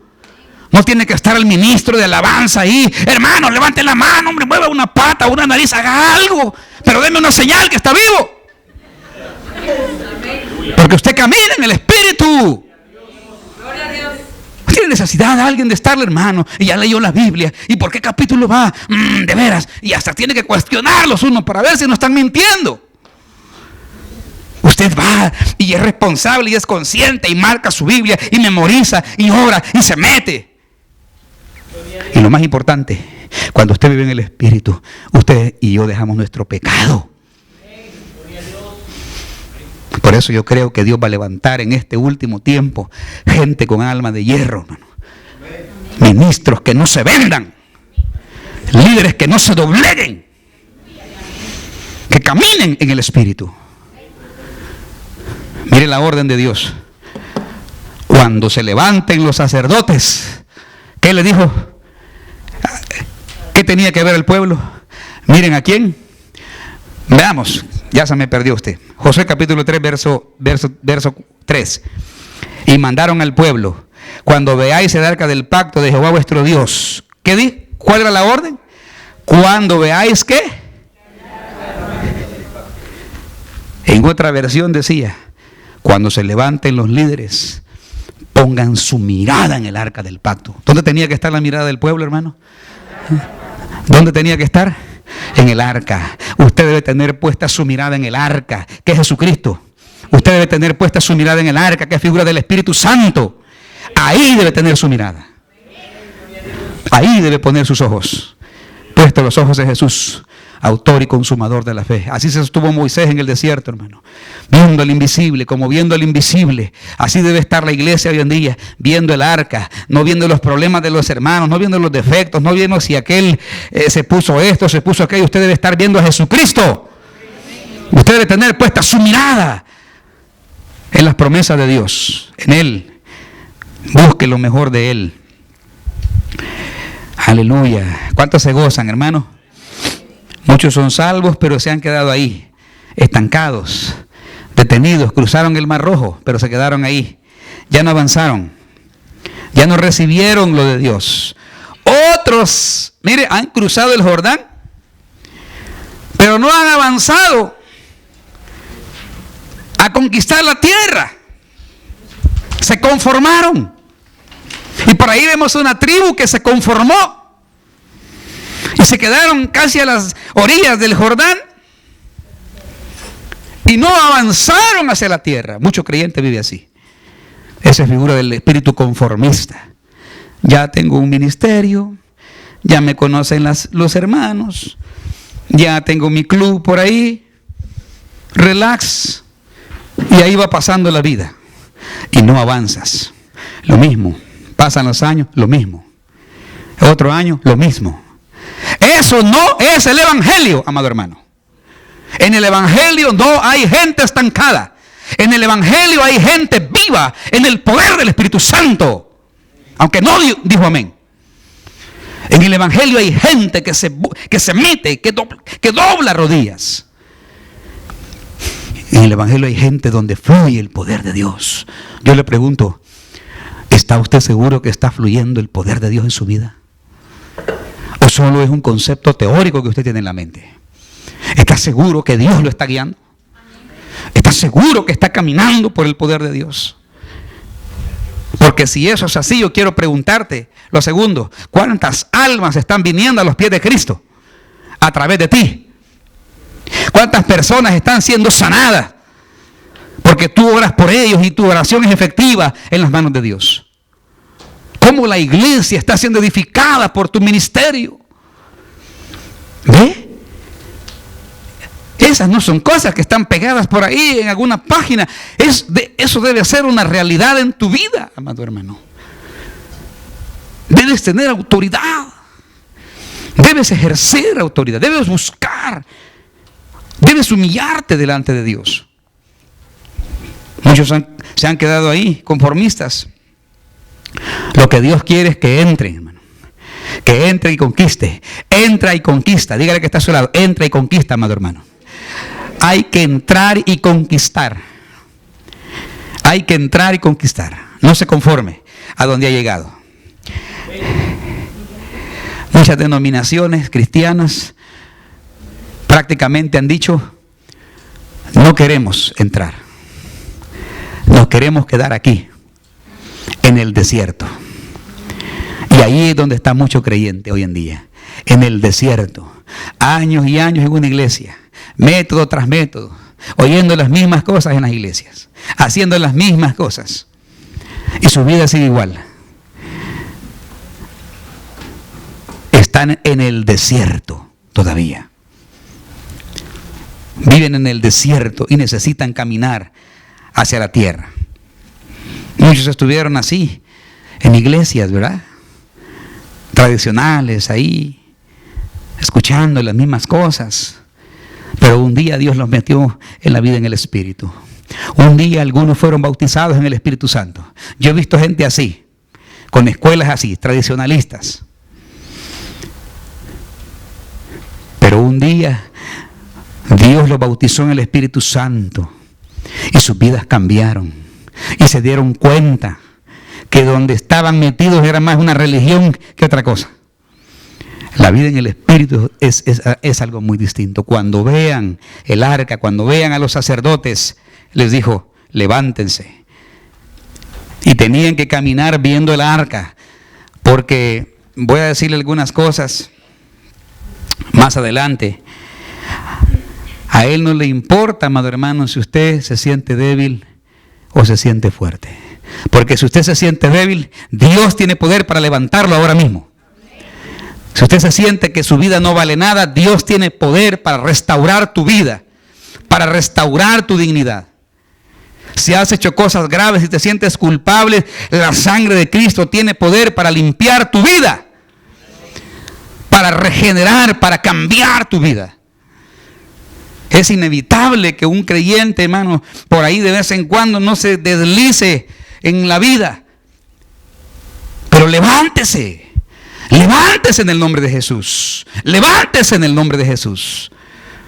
No tiene que estar el ministro de alabanza ahí. Hermano, levante la mano, hombre, mueva una pata, una nariz, haga algo. Pero deme una señal que está vivo. Porque usted camina en el espíritu. No tiene necesidad de alguien de estarle, hermano. Y ya leyó la Biblia. ¿Y por qué capítulo va? De veras. Y hasta tiene que cuestionarlos uno para ver si no están mintiendo. Usted va y es responsable y es consciente y marca su Biblia y memoriza y ora y se mete. Y lo más importante, cuando usted vive en el Espíritu, usted y yo dejamos nuestro pecado. Por eso yo creo que Dios va a levantar en este último tiempo gente con alma de hierro, hermano. Ministros que no se vendan, líderes que no se dobleguen, que caminen en el Espíritu. Mire la orden de Dios. Cuando se levanten los sacerdotes, ¿qué le dijo? ¿Qué tenía que ver el pueblo? Miren a quién. Veamos, ya se me perdió usted. Josué capítulo 3, verso 3. Y mandaron al pueblo: cuando veáis el arca del pacto de Jehová vuestro Dios. ¿Qué di? ¿Cuál era la orden? Cuando veáis ¿qué? En otra versión decía: cuando se levanten los líderes, pongan su mirada en el arca del pacto. ¿Dónde tenía que estar la mirada del pueblo, hermano? ¿Dónde tenía que estar? En el arca. Usted debe tener puesta su mirada en el arca, que es Jesucristo. Usted debe tener puesta su mirada en el arca, que es figura del Espíritu Santo. Ahí debe tener su mirada. Ahí debe poner sus ojos. Puestos los ojos en Jesús, autor y consumador de la fe. Así se sostuvo Moisés en el desierto, hermano, viendo el invisible, como viendo el invisible. Así debe estar la iglesia hoy en día, viendo el arca, no viendo los problemas de los hermanos, no viendo los defectos, no viendo si aquel se puso esto, se puso aquello. Usted debe estar viendo a Jesucristo. Usted debe tener puesta su mirada en las promesas de Dios, en Él. Busque lo mejor de Él. Aleluya. ¿Cuántos se gozan, hermano? Muchos son salvos, pero se han quedado ahí, estancados, detenidos. Cruzaron el Mar Rojo, pero se quedaron ahí. Ya no avanzaron. Ya no recibieron lo de Dios. Otros, mire, han cruzado el Jordán, pero no han avanzado a conquistar la tierra. Se conformaron. Y por ahí vemos una tribu que se conformó y se quedaron casi a las orillas del Jordán y no avanzaron hacia la tierra. Mucho creyente vive así. Esa es figura del espíritu conformista. Ya tengo un ministerio, ya me conocen los hermanos, ya tengo mi club por ahí, relax, y ahí va pasando la vida y no avanzas. Lo mismo. Pasan los años, lo mismo. Otro año, lo mismo. Eso no es el evangelio, amado hermano. En el evangelio no hay gente estancada. En el evangelio hay gente viva en el poder del Espíritu Santo. Aunque no dijo amén. En el evangelio hay gente que se mete, que dobla rodillas. En el evangelio hay gente donde fluye el poder de Dios. Yo le pregunto, ¿está usted seguro que está fluyendo el poder de Dios en su vida? ¿O solo es un concepto teórico que usted tiene en la mente? ¿Está seguro que Dios lo está guiando? ¿Está seguro que está caminando por el poder de Dios? Porque si eso es así, yo quiero preguntarte lo segundo: ¿cuántas almas están viniendo a los pies de Cristo a través de ti? ¿Cuántas personas están siendo sanadas? Porque tú oras por ellos y tu oración es efectiva en las manos de Dios. ¿Cómo la iglesia está siendo edificada por tu ministerio? ¿Ve? Esas no son cosas que están pegadas por ahí en alguna página. Eso debe ser una realidad en tu vida, amado hermano. Debes tener autoridad. Debes ejercer autoridad. Debes buscar. Debes humillarte delante de Dios. Muchos se han quedado ahí, conformistas. Lo que Dios quiere es que entre, hermano. Que entre y conquiste. Entra y conquista. Dígale que está a su lado. Entra y conquista, amado hermano. Hay que entrar y conquistar. Hay que entrar y conquistar. No se conforme a donde ha llegado. Muchas denominaciones cristianas prácticamente han dicho: no queremos entrar. Nos queremos quedar aquí, en el desierto. Y ahí es donde está mucho creyente hoy en día. En el desierto. Años y años en una iglesia. Método tras método. Oyendo las mismas cosas en las iglesias. Haciendo las mismas cosas. Y su vida sigue igual. Están en el desierto todavía. Viven en el desierto y necesitan caminar hacia la tierra. Muchos estuvieron así en iglesias, ¿verdad? Tradicionales ahí, escuchando las mismas cosas. Pero un día Dios los metió en la vida en el Espíritu. Un día algunos fueron bautizados en el Espíritu Santo. Yo he visto gente así, con escuelas así, tradicionalistas. Pero un día Dios los bautizó en el Espíritu Santo. Y sus vidas cambiaron. Y se dieron cuenta que donde estaban metidos era más una religión que otra cosa. La vida en el Espíritu es algo muy distinto. Cuando vean el arca, cuando vean a los sacerdotes, les dijo: levántense. Y tenían que caminar viendo el arca. Porque voy a decirle algunas cosas más adelante. A Él no le importa, amado hermano, si usted se siente débil o se siente fuerte. Porque si usted se siente débil, Dios tiene poder para levantarlo ahora mismo. Si usted se siente que su vida no vale nada, Dios tiene poder para restaurar tu vida, para restaurar tu dignidad. Si has hecho cosas graves y te sientes culpable, la sangre de Cristo tiene poder para limpiar tu vida, para regenerar, para cambiar tu vida. Es inevitable que un creyente, hermano, por ahí de vez en cuando no se deslice en la vida. Pero levántese. Levántese en el nombre de Jesús. Levántese en el nombre de Jesús.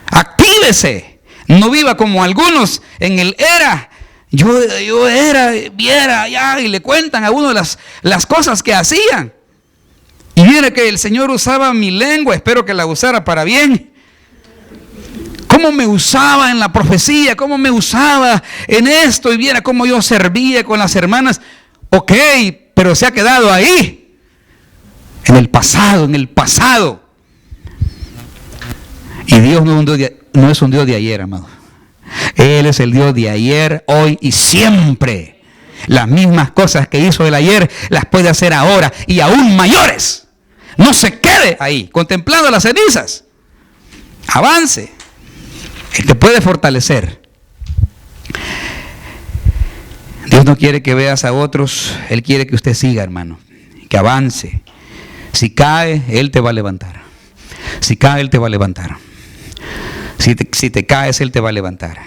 Actívese. No viva como algunos en el era. Yo era, viera, ya, y le cuentan a uno las cosas que hacían. Y mire que el Señor usaba mi lengua, espero que la usara para bien. Cómo me usaba en la profecía, cómo me usaba en esto, y viera cómo yo servía con las hermanas. Ok, pero se ha quedado ahí, en el pasado, Y Dios no es un Dios de ayer, amado. Él es el Dios de ayer, hoy y siempre. Las mismas cosas que hizo el ayer, las puede hacer ahora y aún mayores. No se quede ahí, contemplando las cenizas. Avance. Él te puede fortalecer. Dios no quiere que veas a otros, Él quiere que usted siga, hermano, que avance. Si cae, Él te va a levantar. Si cae, Él te va a levantar. Si te caes, Él te va a levantar.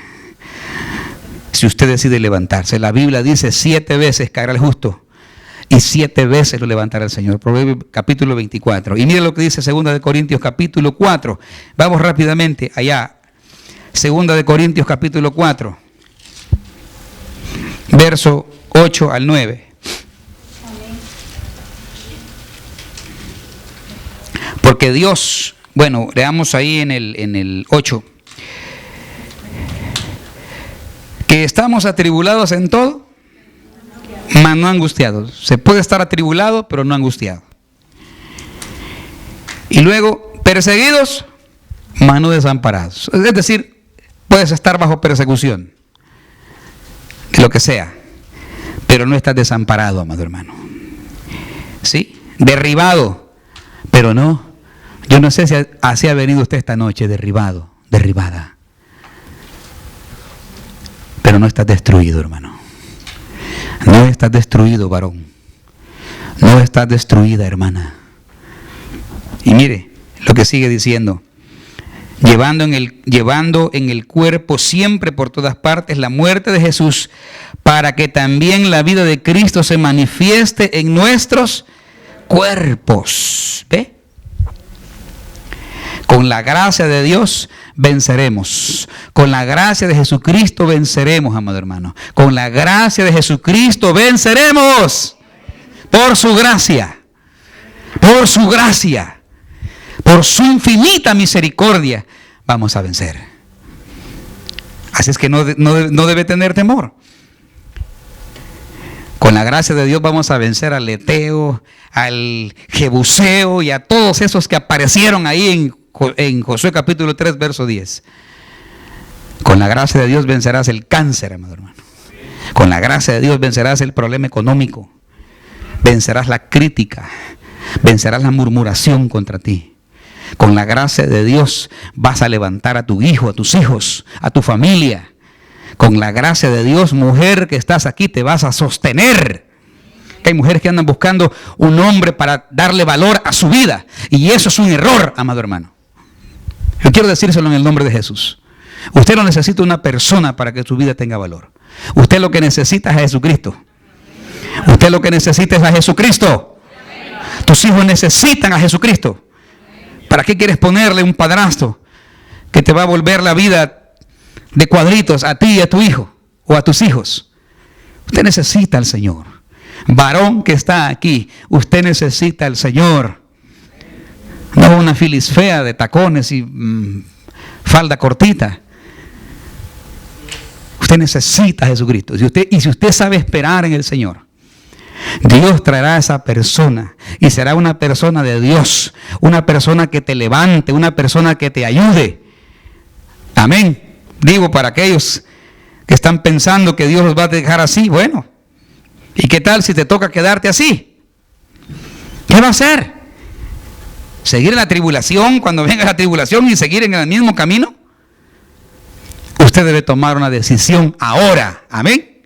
Si usted decide levantarse, la Biblia dice 7 veces caerá el justo y 7 veces lo levantará el Señor. Proverbios capítulo 24. Y mire lo que dice 2 de Corintios capítulo 4. Vamos rápidamente allá. 2 de Corintios capítulo 4, verso 8 al 9. Porque Dios, bueno, leamos ahí en el 8, que estamos atribulados en todo, mas no angustiados. Se puede estar atribulado, pero no angustiado. Y luego, perseguidos, mas no desamparados. Es decir, puedes estar bajo persecución, de lo que sea, pero no estás desamparado, amado hermano. ¿Sí? Derribado, pero no. Yo no sé si así ha venido usted esta noche, derribado, derribada. Pero no estás destruido, hermano. No estás destruido, varón. No estás destruida, hermana. Y mire lo que sigue diciendo. Llevando en el cuerpo siempre por todas partes la muerte de Jesús, para que también la vida de Cristo se manifieste en nuestros cuerpos. ¿Ve? Con la gracia de Dios venceremos. Con la gracia de Jesucristo venceremos, amado hermano. Con la gracia de Jesucristo venceremos. Por su gracia. Por su gracia. Por su infinita misericordia vamos a vencer. Así es que no debe tener temor. Con la gracia de Dios vamos a vencer al Eteo, al Jebuseo y a todos esos que aparecieron ahí en Josué capítulo 3, verso 10. Con la gracia de Dios vencerás el cáncer, amado hermano. Con la gracia de Dios vencerás el problema económico. Vencerás la crítica. Vencerás la murmuración contra ti. Con la gracia de Dios vas a levantar a tu hijo, a tus hijos, a tu familia. Con la gracia de Dios, mujer que estás aquí, te vas a sostener. Que hay mujeres que andan buscando un hombre para darle valor a su vida. Y eso es un error, amado hermano. Yo quiero decírselo en el nombre de Jesús. Usted no necesita una persona para que su vida tenga valor. Usted lo que necesita es a Jesucristo. Usted lo que necesita es a Jesucristo. Tus hijos necesitan a Jesucristo. ¿Para qué quieres ponerle un padrastro que te va a volver la vida de cuadritos a ti y a tu hijo o a tus hijos? Usted necesita al Señor. Varón que está aquí, usted necesita al Señor. No una filis fea de tacones y falda cortita. Usted necesita a Jesucristo. Y si usted sabe esperar en el Señor, Dios traerá a esa persona y será una persona de Dios, una persona que te levante, una persona que te ayude. Amén. Digo, para aquellos que están pensando que Dios los va a dejar así, bueno, ¿y qué tal si te toca quedarte así? ¿Qué va a hacer? seguir en la tribulación cuando venga la tribulación y seguir en el mismo camino. Usted debe tomar una decisión ahora. Amén.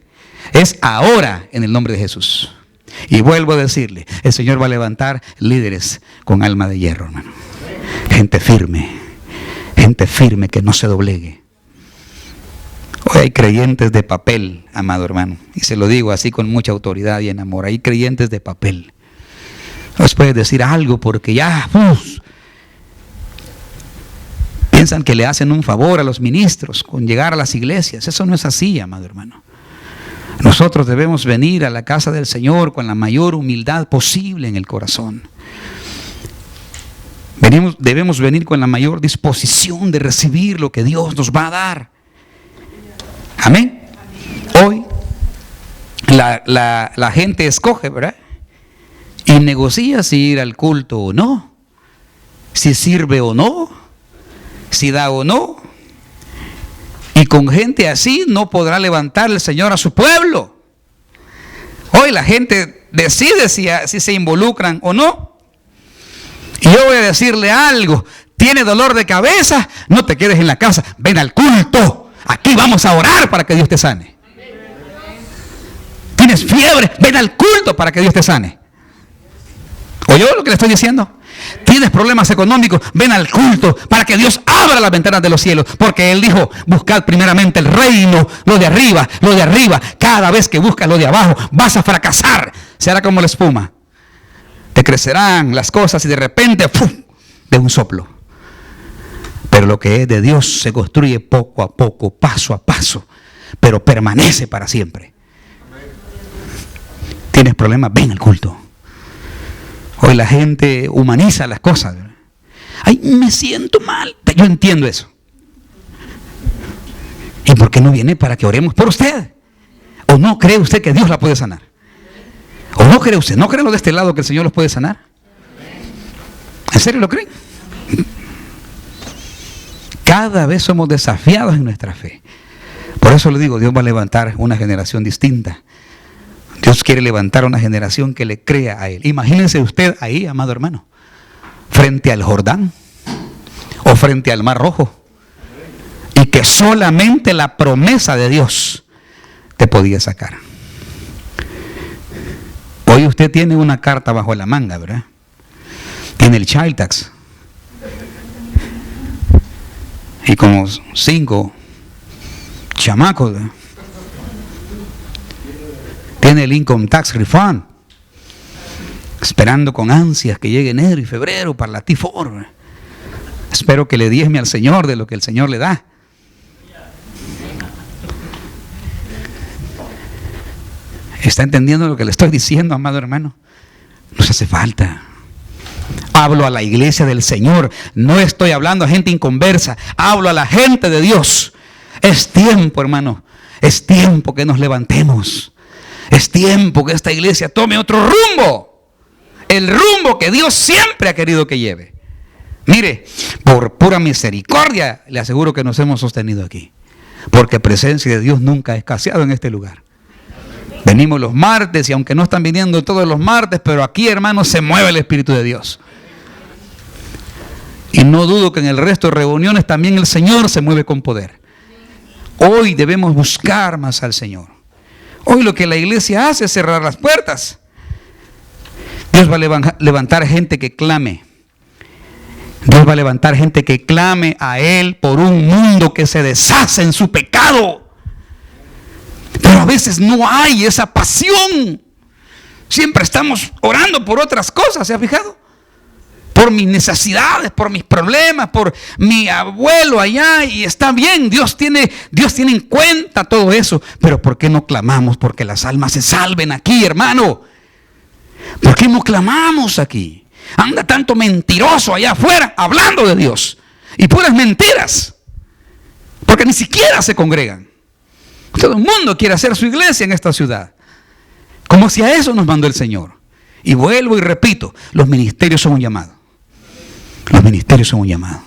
Es ahora en el nombre de Jesús. Y vuelvo a decirle, el Señor va a levantar líderes con alma de hierro, hermano. Gente firme que no se doblegue. Hoy hay creyentes de papel, amado hermano, y se lo digo así con mucha autoridad y en amor. Hay creyentes de papel. No les puede decir algo porque ya piensan que le hacen un favor a los ministros con llegar a las iglesias. Eso no es así, amado hermano. Nosotros debemos venir a la casa del Señor con la mayor humildad posible en el corazón. Debemos venir con la mayor disposición de recibir lo que Dios nos va a dar. Amén. Hoy la gente escoge, ¿verdad? Y negocia si ir al culto o no, si sirve o no, si da o no. Y con gente así no podrá levantar el Señor a su pueblo. Hoy la gente decide si se involucran o no. Y yo voy a decirle algo: ¿tiene dolor de cabeza? No te quedes en la casa, ven al culto. Aquí vamos a orar para que Dios te sane. ¿Tienes fiebre? Ven al culto para que Dios te sane. ¿Oyó lo que le estoy diciendo? ¿Tienes problemas económicos? Ven al culto para que Dios abra las ventanas de los cielos. Porque Él dijo, buscad primeramente el reino, lo de arriba, lo de arriba. Cada vez que buscas lo de abajo, vas a fracasar. Será como la espuma. Te crecerán las cosas y de repente, ¡pum!, de un soplo. Pero lo que es de Dios se construye poco a poco, paso a paso, pero permanece para siempre. ¿Tienes problemas? Ven al culto. Hoy la gente humaniza las cosas. Ay, me siento mal. Yo entiendo eso. ¿Y por qué no viene para que oremos por usted? ¿O no cree usted que Dios la puede sanar? ¿O no cree usted? ¿No cree lo de este lado que el Señor los puede sanar? ¿En serio lo creen? Cada vez somos desafiados en nuestra fe. Por eso le digo, Dios va a levantar una generación distinta. Dios quiere levantar una generación que le crea a Él. Imagínense usted ahí, amado hermano, frente al Jordán o frente al Mar Rojo, y que solamente la promesa de Dios te podía sacar. Hoy usted tiene una carta bajo la manga, ¿verdad? Tiene el child tax y como 5 chamacos, ¿verdad? Tiene el income tax refund, esperando con ansias que llegue enero y febrero para la T4. Espero que le diezme al Señor de lo que el Señor le da. ¿Está entendiendo lo que le estoy diciendo, amado hermano? Nos hace falta. Hablo a la iglesia del Señor, no estoy hablando a gente inconversa, hablo a la gente de Dios. Es tiempo, hermano, es tiempo que nos levantemos. Es tiempo que esta iglesia tome otro rumbo. El rumbo que Dios siempre ha querido que lleve. Mire, por pura misericordia le aseguro que nos hemos sostenido aquí. Porque presencia de Dios nunca ha escaseado en este lugar. Venimos los martes y aunque no están viniendo todos los martes, pero aquí, hermanos, se mueve el Espíritu de Dios. Y no dudo que en el resto de reuniones también el Señor se mueve con poder. Hoy debemos buscar más al Señor. Hoy lo que la iglesia hace es cerrar las puertas. Dios va a levantar gente que clame. Dios va a levantar gente que clame a Él por un mundo que se deshace en su pecado. Pero a veces no hay esa pasión. Siempre estamos orando por otras cosas, ¿se ha fijado? Por mis necesidades, por mis problemas, por mi abuelo allá, y está bien, Dios tiene en cuenta todo eso, pero ¿por qué no clamamos porque las almas se salven aquí, hermano? ¿Por qué no clamamos aquí? Anda tanto mentiroso allá afuera hablando de Dios y puras mentiras, porque ni siquiera se congregan. Todo el mundo quiere hacer su iglesia en esta ciudad, como si a eso nos mandó el Señor. Y vuelvo y repito, los ministerios son un llamado. Los ministerios son un llamado.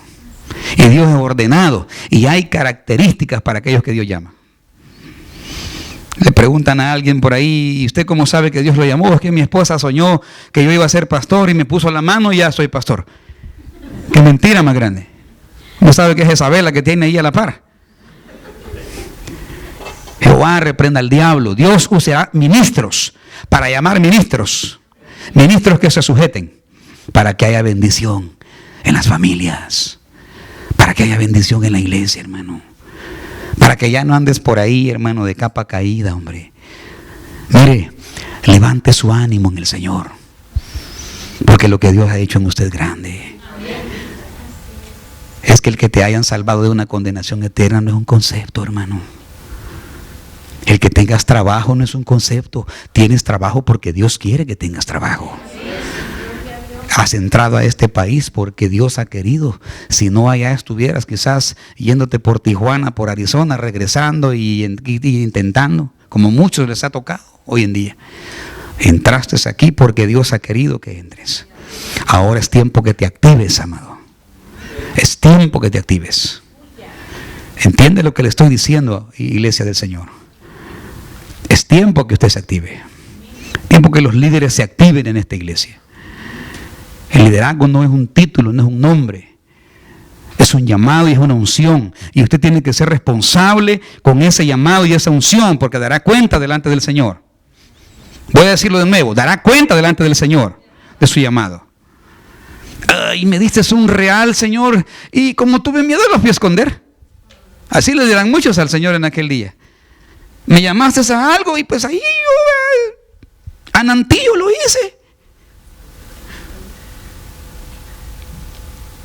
Y Dios es ordenado. Y hay características para aquellos que Dios llama. Le preguntan a alguien por ahí, ¿y usted cómo sabe que Dios lo llamó? Es que mi esposa soñó que yo iba a ser pastor y me puso la mano y ya soy pastor. Qué mentira más grande. ¿No sabe que es Isabela que tiene ahí a la par? Jehová reprenda al diablo. Dios usará ministros para llamar ministros. Ministros que se sujeten para que haya bendición en las familias. Para que haya bendición en la iglesia, hermano. Para que ya no andes por ahí, hermano, de capa caída, hombre. Mire, levante su ánimo en el Señor. Porque lo que Dios ha hecho en usted es grande. Es que el que te hayan salvado de una condenación eterna no es un concepto, hermano. El que tengas trabajo no es un concepto. Tienes trabajo porque Dios quiere que tengas trabajo. Has entrado a este país porque Dios ha querido. Si no, allá estuvieras quizás yéndote por Tijuana, por Arizona, regresando y intentando, como muchos les ha tocado hoy en día. Entraste aquí porque Dios ha querido que entres. Ahora es tiempo que te actives, amado. Es tiempo que te actives. ¿Entiende lo que le estoy diciendo, iglesia del Señor? Es tiempo que usted se active. Tiempo que los líderes se activen en esta iglesia. El liderazgo no es un título, no es un nombre. Es un llamado y es una unción. Y usted tiene que ser responsable con ese llamado y esa unción, porque dará cuenta delante del Señor. Voy a decirlo de nuevo, dará cuenta delante del Señor de su llamado. Y me diste un real, Señor, y como tuve miedo los fui a esconder. Así le dirán muchos al Señor en aquel día. Me llamaste a algo y pues ahí yo anantillo lo hice.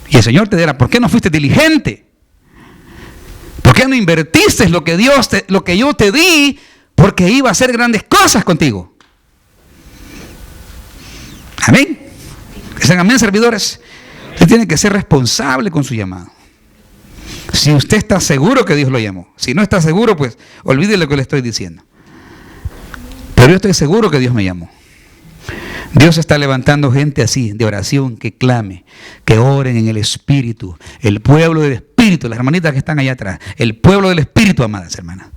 Y el Señor te dirá, ¿por qué no fuiste diligente? ¿Por qué no invertiste lo que yo te di? Porque iba a hacer grandes cosas contigo. Amén. Que sean amén, servidores. Usted tiene que ser responsable con su llamado. Si usted está seguro que Dios lo llamó. Si no está seguro, pues olvide lo que le estoy diciendo. Pero yo estoy seguro que Dios me llamó. Dios está levantando gente así, de oración, que clame, que oren en el Espíritu. El pueblo del Espíritu, las hermanitas que están allá atrás. El pueblo del Espíritu, amadas hermanas.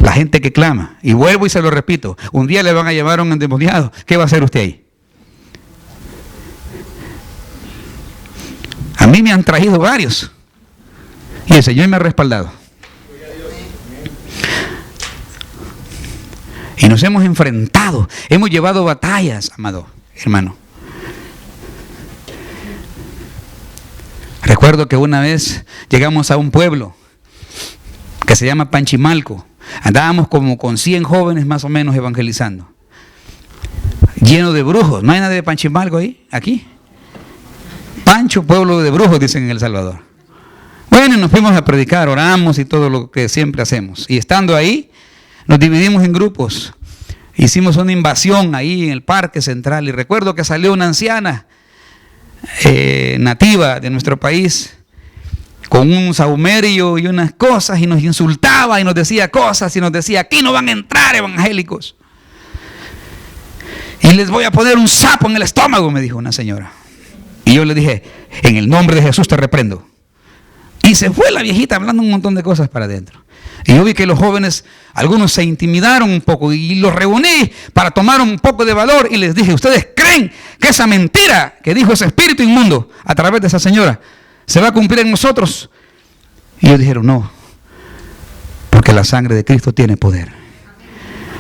La gente que clama. Y vuelvo y se lo repito. Un día le van a llevar a un endemoniado. ¿Qué va a hacer usted ahí? A mí me han traído varios. Y el Señor me ha respaldado. Y nos hemos enfrentado. Hemos llevado batallas, amado hermano. Recuerdo que una vez llegamos a un pueblo que se llama Panchimalco. Andábamos como con 100 jóvenes más o menos evangelizando. Lleno de brujos. ¿No hay nadie de Panchimalco ahí? ¿Aquí? Pancho, pueblo de brujos, dicen en El Salvador. Bueno, nos fuimos a predicar, oramos y todo lo que siempre hacemos. Y estando ahí, nos dividimos en grupos. Hicimos una invasión ahí en el parque central. Y recuerdo que salió una anciana nativa de nuestro país con un saumerio y unas cosas, y nos insultaba y nos decía cosas y nos decía, aquí no van a entrar evangélicos. Y les voy a poner un sapo en el estómago, me dijo una señora. Y yo le dije, en el nombre de Jesús te reprendo. Y se fue la viejita hablando un montón de cosas para adentro. Y yo vi que los jóvenes, algunos se intimidaron un poco, y los reuní para tomar un poco de valor y les dije, ¿ustedes creen que esa mentira que dijo ese espíritu inmundo a través de esa señora se va a cumplir en nosotros? Y ellos dijeron, no, porque la sangre de Cristo tiene poder.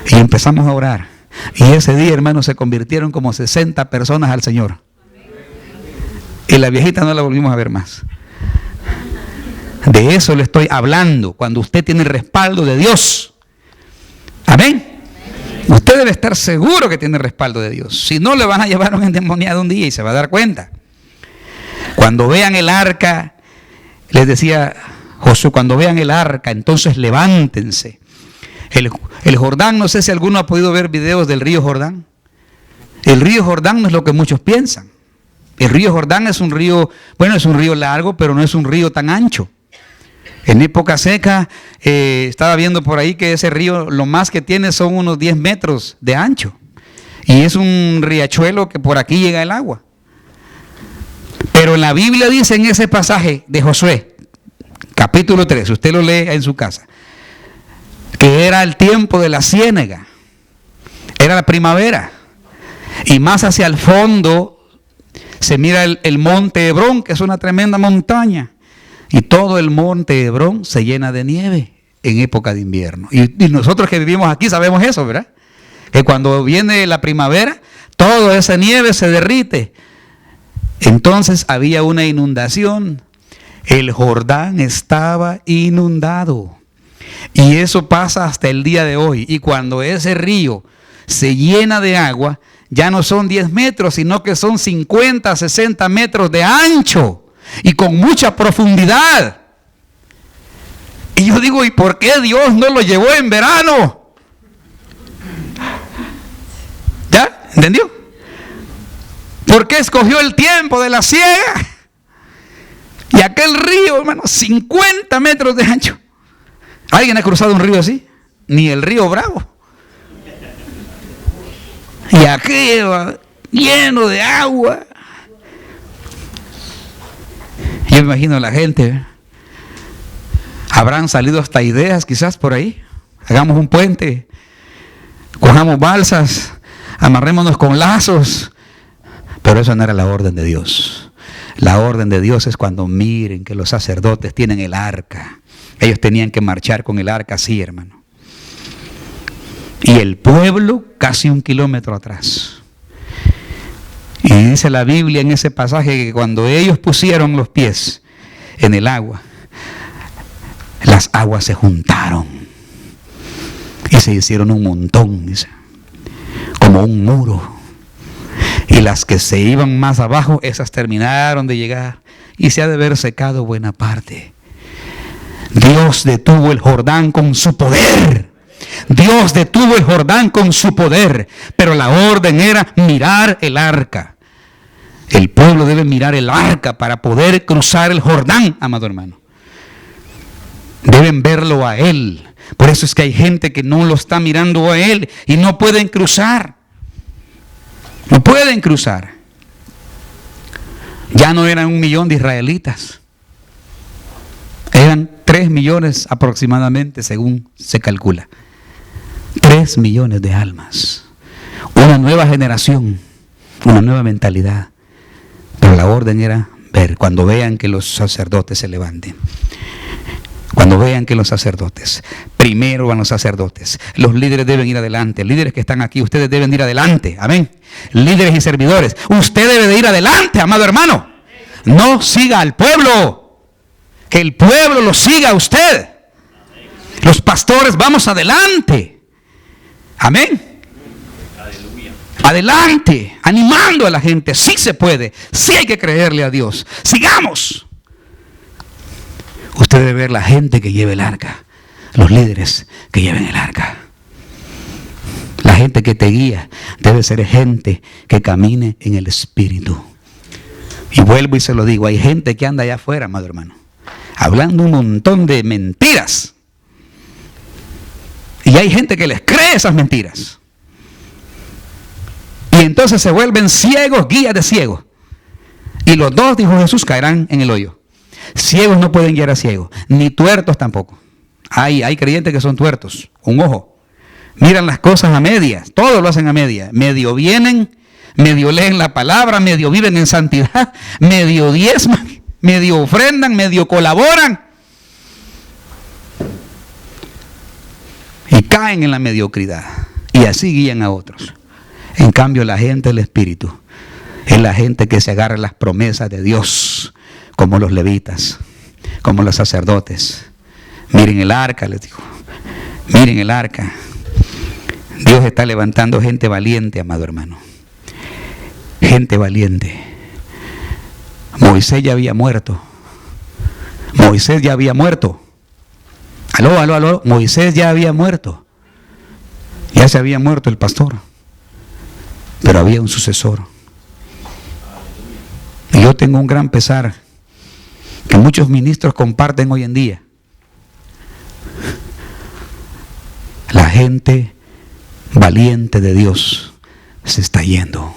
Y empezamos a orar. Y ese día, hermanos, se convirtieron como 60 personas al Señor. Y la viejita no la volvimos a ver más. De eso le estoy hablando, cuando usted tiene el respaldo de Dios. Amén. Usted debe estar seguro que tiene el respaldo de Dios. Si no, le van a llevar a un endemoniado un día y se va a dar cuenta. Cuando vean el arca, les decía Josué, cuando vean el arca, entonces levántense. El Jordán, no sé si alguno ha podido ver videos del río Jordán. El río Jordán no es lo que muchos piensan. El río Jordán es un río, bueno, es un río largo, pero no es un río tan ancho. En época seca, estaba viendo por ahí que ese río lo más que tiene son unos 10 metros de ancho. Y es un riachuelo que por aquí llega el agua. Pero en la Biblia dice en ese pasaje de Josué, capítulo 3, usted lo lee en su casa, que era el tiempo de la ciénaga, era la primavera. Y más hacia el fondo se mira el monte Hebrón, que es una tremenda montaña. Y todo el monte Hebrón se llena de nieve en época de invierno. Y nosotros que vivimos aquí sabemos eso, ¿verdad? Que cuando viene la primavera, toda esa nieve se derrite. Entonces había una inundación. El Jordán estaba inundado. Y eso pasa hasta el día de hoy. Y cuando ese río se llena de agua, ya no son 10 metros, sino que son 50, 60 metros de ancho y con mucha profundidad. Y yo digo, ¿y por qué Dios no lo llevó en verano? ¿Ya? ¿Entendió? ¿Por qué escogió el tiempo de la siega? Y aquel río, hermano, 50 metros de ancho. ¿Alguien ha cruzado un río así? Ni el río Bravo. Y aquello lleno de agua. Yo me imagino a la gente. Habrán salido hasta ideas quizás por ahí. Hagamos un puente. Cojamos balsas. Amarrémonos con lazos. Pero eso no era la orden de Dios. La orden de Dios es cuando miren que los sacerdotes tienen el arca. Ellos tenían que marchar con el arca así, hermano. Y el pueblo casi 1 kilómetro atrás. Y dice la Biblia en ese pasaje que cuando ellos pusieron los pies en el agua, las aguas se juntaron y se hicieron un montón, dice, como un muro. Y las que se iban más abajo, esas terminaron de llegar y se ha de haber secado buena parte. Dios detuvo el Jordán con su poder. Dios detuvo el Jordán con su poder, pero la orden era mirar el arca. El pueblo debe mirar el arca para poder cruzar el Jordán, amado hermano. Deben verlo a Él. Por eso es que hay gente que no lo está mirando a Él y no pueden cruzar. No pueden cruzar. Ya no eran 1 millón de israelitas. Eran 3 millones aproximadamente, según se calcula. 3 millones de almas. Una nueva generación, una nueva mentalidad. Pero la orden era ver, cuando vean que los sacerdotes se levanten. Cuando vean que los sacerdotes, primero van los sacerdotes, los líderes deben ir adelante, líderes que están aquí, ustedes deben ir adelante, amén. Líderes y servidores, usted debe de ir adelante, amado hermano. No siga al pueblo, que el pueblo lo siga a usted. Los pastores vamos adelante, amén. Adelante, animando a la gente, sí se puede, sí hay que creerle a Dios, sigamos. Usted debe ver la gente que lleve el arca, los líderes que lleven el arca. La gente que te guía debe ser gente que camine en el Espíritu. Y vuelvo y se lo digo, hay gente que anda allá afuera, amado hermano, hablando un montón de mentiras. Y hay gente que les cree esas mentiras. Y entonces se vuelven ciegos, guías de ciegos. Y los dos, dijo Jesús, caerán en el hoyo. Ciegos no pueden guiar a ciegos, ni tuertos tampoco. Hay creyentes que son tuertos, un ojo. Miran las cosas a medias, todo lo hacen a medias. Medio vienen, medio leen la palabra, medio viven en santidad, medio diezman, medio ofrendan, medio colaboran. Y caen en la mediocridad. Y así guían a otros. En cambio, la gente del Espíritu es la gente que se agarra a las promesas de Dios, como los levitas, como los sacerdotes. Miren el arca, les digo. Miren el arca. Dios está levantando gente valiente, amado hermano. Gente valiente. Moisés ya había muerto. Moisés ya había muerto. Aló. Moisés ya había muerto. Ya se había muerto el pastor. Pero había un sucesor. Y yo tengo un gran pesar que muchos ministros comparten hoy en día. La gente valiente de Dios se está yendo.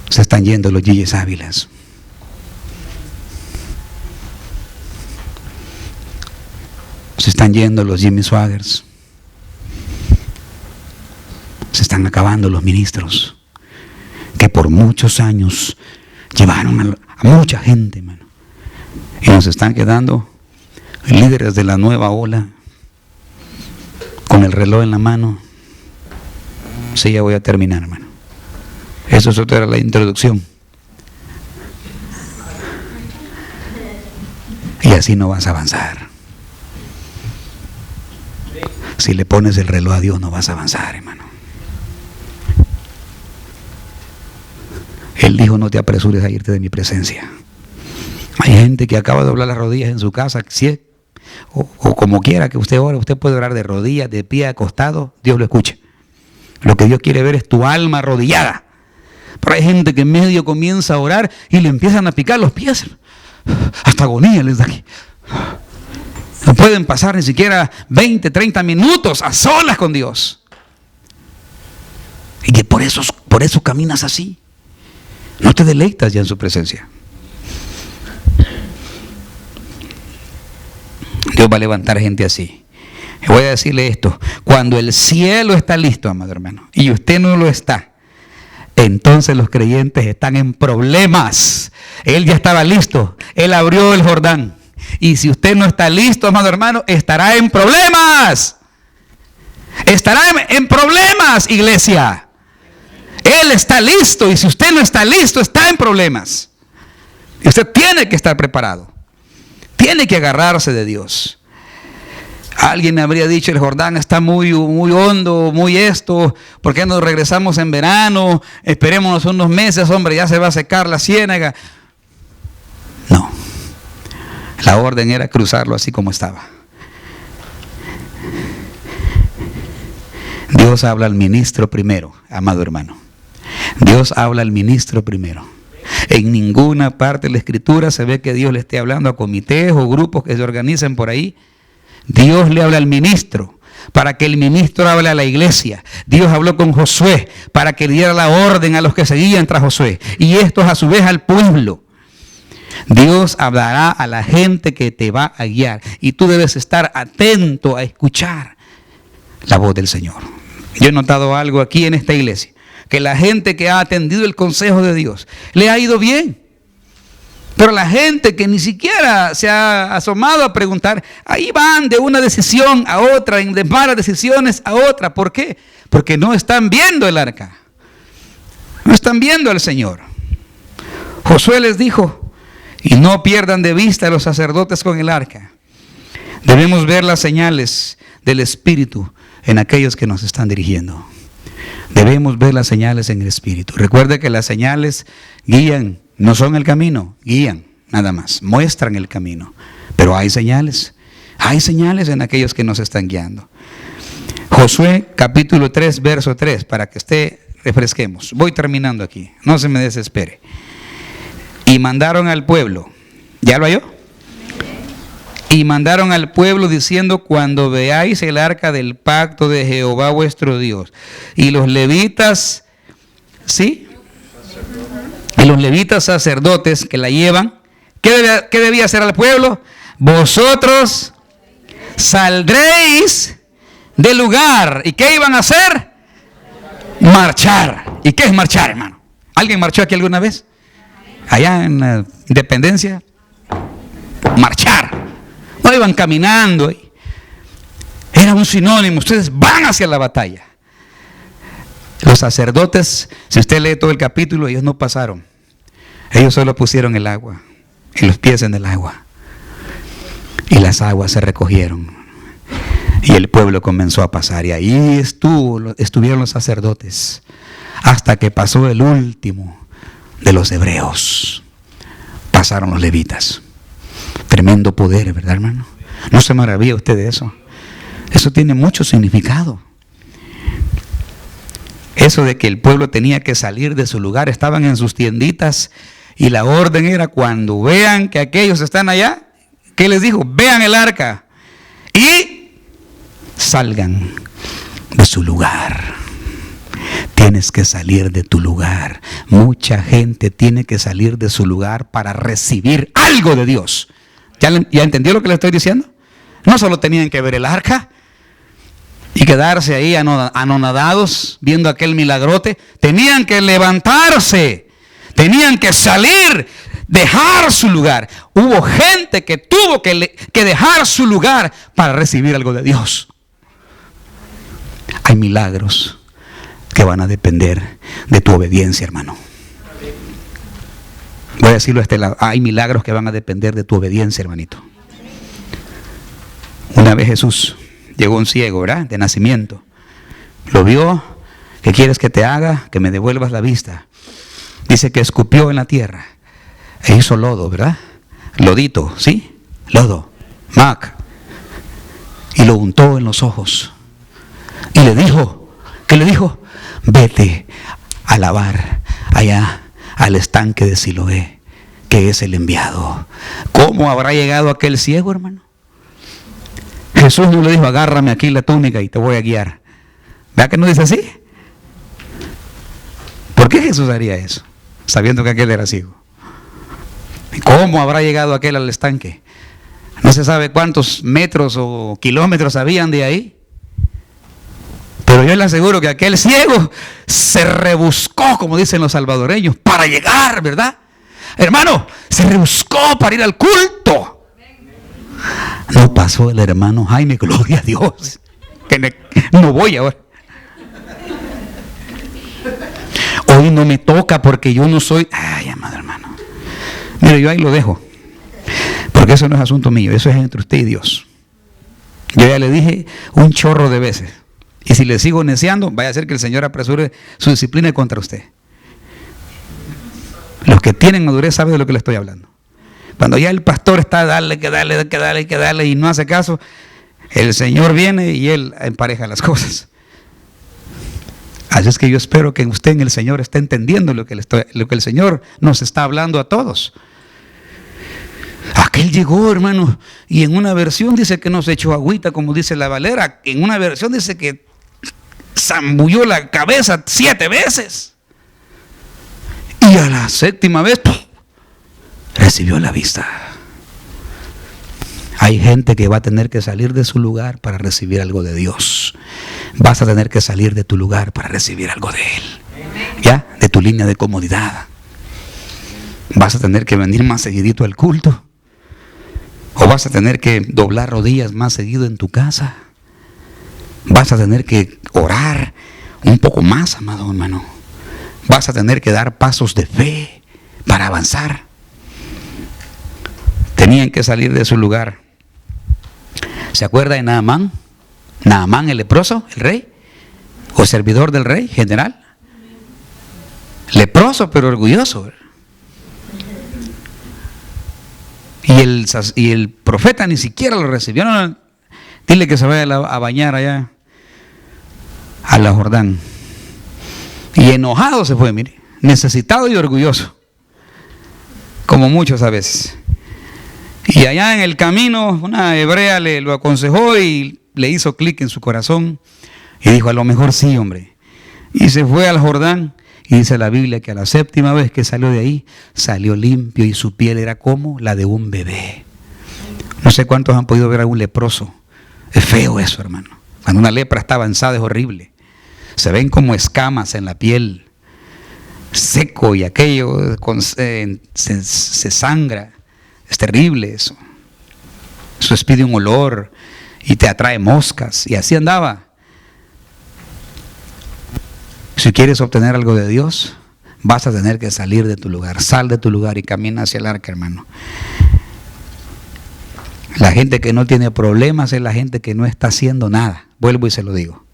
Se están yendo los Gilles Ávilas. Se están yendo los Jimmy Swaggers. Se están acabando los ministros que por muchos años llevaron a mucha gente, hermano. Y nos están quedando líderes de la nueva ola, con el reloj en la mano. Sí, ya voy a terminar, hermano. Eso era la introducción. Y así no vas a avanzar. Si le pones el reloj a Dios, no vas a avanzar, hermano. Él dijo: no te apresures a irte de mi presencia. Hay gente que acaba de doblar las rodillas en su casa, o como quiera que usted ore. Usted puede orar de rodillas, de pie, acostado, Dios lo escucha. Lo que Dios quiere ver es tu alma arrodillada. Pero hay gente que en medio comienza a orar y le empiezan a picar los pies. Hasta agonía les da aquí. No pueden pasar ni siquiera 20, 30 minutos a solas con Dios. Y que por eso caminas así. No te deleitas ya en su presencia. Dios va a levantar gente así. Voy a decirle esto: cuando el cielo está listo, amado hermano, y usted no lo está, entonces los creyentes están en problemas. Él ya estaba listo, Él abrió el Jordán. Y si usted no está listo, amado hermano, estará en problemas. Estará en problemas, iglesia. Él está listo, y si usted no está listo, está en problemas. Y usted tiene que estar preparado. Tiene que agarrarse de Dios. Alguien habría dicho: el Jordán está muy hondo, muy esto. ¿Por qué nos regresamos en verano? Esperémonos unos meses, hombre, ya se va a secar la ciénaga. No. La orden era cruzarlo así como estaba. Dios habla al ministro primero, amado hermano. Dios habla al ministro primero. En ninguna parte de la Escritura se ve que Dios le esté hablando a comités o grupos que se organizan por ahí. Dios le habla al ministro para que el ministro hable a la iglesia. Dios habló con Josué para que diera la orden a los que seguían tras Josué, y estos a su vez al pueblo. Dios hablará a la gente que te va a guiar, y tú debes estar atento a escuchar la voz del Señor. Yo he notado algo aquí en esta iglesia, que la gente que ha atendido el consejo de Dios le ha ido bien. Pero la gente que ni siquiera se ha asomado a preguntar, ahí van de una decisión a otra, de malas decisiones a otra. ¿Por qué? Porque no están viendo el arca. No están viendo al Señor. Josué les dijo: y no pierdan de vista a los sacerdotes con el arca. Debemos ver las señales del Espíritu en aquellos que nos están dirigiendo. Debemos ver las señales en el Espíritu. Recuerde que las señales guían, no son el camino, guían nada más, muestran el camino. Pero hay señales en aquellos que nos están guiando. Josué capítulo 3, verso 3, para que refresquemos. Voy terminando aquí, no se me desespere. Y mandaron al pueblo, ¿ya lo halló? Y mandaron al pueblo diciendo: cuando veáis el arca del pacto de Jehová vuestro Dios, y los levitas, ¿sí? Y los levitas sacerdotes que la llevan, ¿qué debía hacer al pueblo? Vosotros saldréis del lugar. ¿Y qué iban a hacer? Marchar. ¿Y qué es marchar, hermano? ¿Alguien marchó aquí alguna vez? Allá en la Independencia. Marchar. No iban caminando. Era un sinónimo. Ustedes van hacia la batalla. Los sacerdotes, si usted lee todo el capítulo, ellos no pasaron. Ellos solo pusieron el agua, en los pies en el agua. Y las aguas se recogieron. Y el pueblo comenzó a pasar. Y ahí estuvieron los sacerdotes hasta que pasó el último de los hebreos. Pasaron los levitas. Tremendo poder, ¿verdad, hermano? ¿No se maravilla usted de eso? Eso tiene mucho significado. Eso de que el pueblo tenía que salir de su lugar. Estaban en sus tienditas y la orden era: cuando vean que aquellos están allá, ¿qué les dijo? Vean el arca y salgan de su lugar. Tienes que salir de tu lugar. Mucha gente tiene que salir de su lugar para recibir algo de Dios. ¿Ya entendió lo que le estoy diciendo? No solo tenían que ver el arca. y quedarse ahí anonadados viendo aquel milagrote. Tenían que levantarse, tenían que salir, dejar su lugar. Hubo gente que tuvo que dejar su lugar para recibir algo de Dios. Hay milagros que van a depender de tu obediencia, hermano. Voy a decirlo a este lado. Hay milagros que van a depender de tu obediencia, hermanito. Una vez Jesús llegó un ciego, ¿verdad? De nacimiento. Lo vio. ¿Qué quieres que te haga? Que me devuelvas la vista. Dice que escupió en la tierra e hizo lodo, ¿verdad? Lodito, ¿sí? Lodo, mac. Y lo untó en los ojos. Y le dijo, ¿qué le dijo? Vete a lavar allá al estanque de Siloé, que es el enviado. ¿Cómo habrá llegado aquel ciego, hermano? Jesús no le dijo, agárrame aquí la túnica y te voy a guiar. ¿Verdad que no dice así? ¿Por qué Jesús haría eso? Sabiendo que aquel era ciego. ¿Cómo habrá llegado aquel al estanque? No se sabe cuántos metros o kilómetros habían de ahí. Pero yo le aseguro que aquel ciego se rebuscó, como dicen los salvadoreños, para llegar, ¿verdad? Hermano, se rebuscó para ir al culto. No pasó el hermano Jaime, gloria a Dios. No voy ahora. Hoy no me toca porque yo no soy... Ay, amado hermano. Mire, yo ahí lo dejo. Porque eso no es asunto mío, eso es entre usted y Dios. Yo ya le dije un chorro de veces. Y si le sigo neciando, vaya a ser que el Señor apresure su disciplina contra usted. Los que tienen madurez saben de lo que le estoy hablando. Cuando ya el pastor está darle y no hace caso, el Señor viene y Él empareja las cosas. Así es que yo espero que usted en el Señor esté entendiendo lo que el Señor nos está hablando a todos. Aquel llegó, hermano, y en una versión dice que nos echó agüita, como dice la Valera. En una versión dice que zambulló la cabeza 7 veces. Y a la 7ª vez, ¡pum!, recibió la vista. Hay gente que va a tener que salir de su lugar para recibir algo de Dios. Vas a tener que salir de tu lugar para recibir algo de Él. ¿Ya? De tu línea de comodidad. Vas a tener que venir más seguidito al culto. O vas a tener que doblar rodillas más seguido en tu casa. Vas a tener que orar un poco más, amado hermano. Vas a tener que dar pasos de fe para avanzar. Tenían que salir de su lugar. ¿Se acuerda de Naamán? Naamán el leproso, el rey, o servidor del rey, general. Leproso pero orgulloso. Y el profeta ni siquiera lo recibió. No, dile que se vaya a bañar allá a la Jordán. Y enojado se fue, mire, necesitado y orgulloso, como muchos a veces. Y allá en el camino una hebrea lo aconsejó y le hizo clic en su corazón y dijo, a lo mejor sí, hombre. Y se fue al Jordán. Y dice la Biblia que a la 7ª vez que salió de ahí, salió limpio y su piel era como la de un bebé. No sé cuántos han podido ver a un leproso. Es feo eso, hermano. Cuando una lepra está avanzada es horrible. Se ven como escamas en la piel, seco, y aquello se sangra. Es terrible eso. Eso despide un olor y te atrae moscas. Y así andaba. Si quieres obtener algo de Dios, vas a tener que salir de tu lugar. Sal de tu lugar y camina hacia el arca, hermano. La gente que no tiene problemas es la gente que no está haciendo nada. Vuelvo y se lo digo.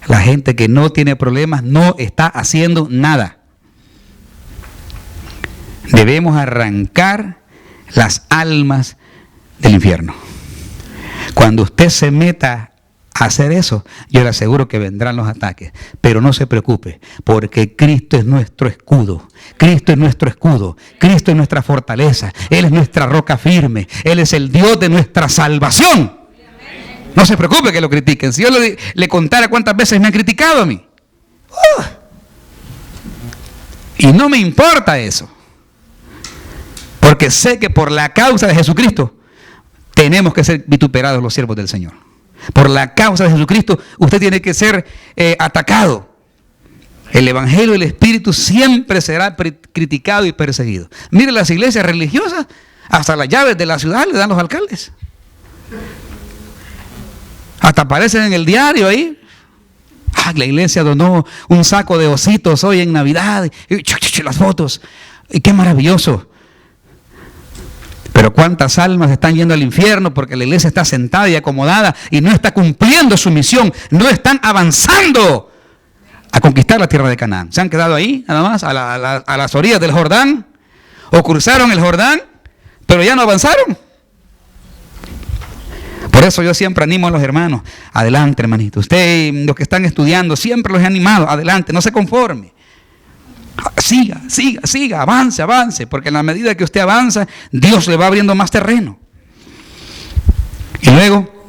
La gente que no tiene problemas no está haciendo nada. Debemos arrancar las almas del infierno. Cuando usted se meta a hacer eso, yo le aseguro que vendrán los ataques. Pero no se preocupe, porque Cristo es nuestro escudo. Cristo es nuestro escudo. Cristo es nuestra fortaleza. Él es nuestra roca firme. Él es el Dios de nuestra salvación. No se preocupe que lo critiquen. Si yo le contara cuántas veces me han criticado a mí. Y no me importa eso. Porque sé que por la causa de Jesucristo tenemos que ser vituperados los siervos del Señor. Por la causa de Jesucristo, usted tiene que ser atacado. El Evangelio y el Espíritu siempre será criticado y perseguido. Mire, las iglesias religiosas, hasta las llaves de la ciudad le dan los alcaldes. Hasta aparecen en el diario ahí. La iglesia donó un saco de ositos hoy en Navidad. Y las fotos. Y qué maravilloso. Pero cuántas almas están yendo al infierno porque la iglesia está sentada y acomodada y no está cumpliendo su misión. No están avanzando a conquistar la tierra de Canaán. Se han quedado ahí, nada más, a las orillas del Jordán. O cruzaron el Jordán, pero ya no avanzaron. Por eso yo siempre animo a los hermanos. Adelante, hermanito. Usted, los que están estudiando, siempre los he animado. Adelante, no se conforme. Siga, avance, porque en la medida que usted avanza, Dios le va abriendo más terreno. Y luego,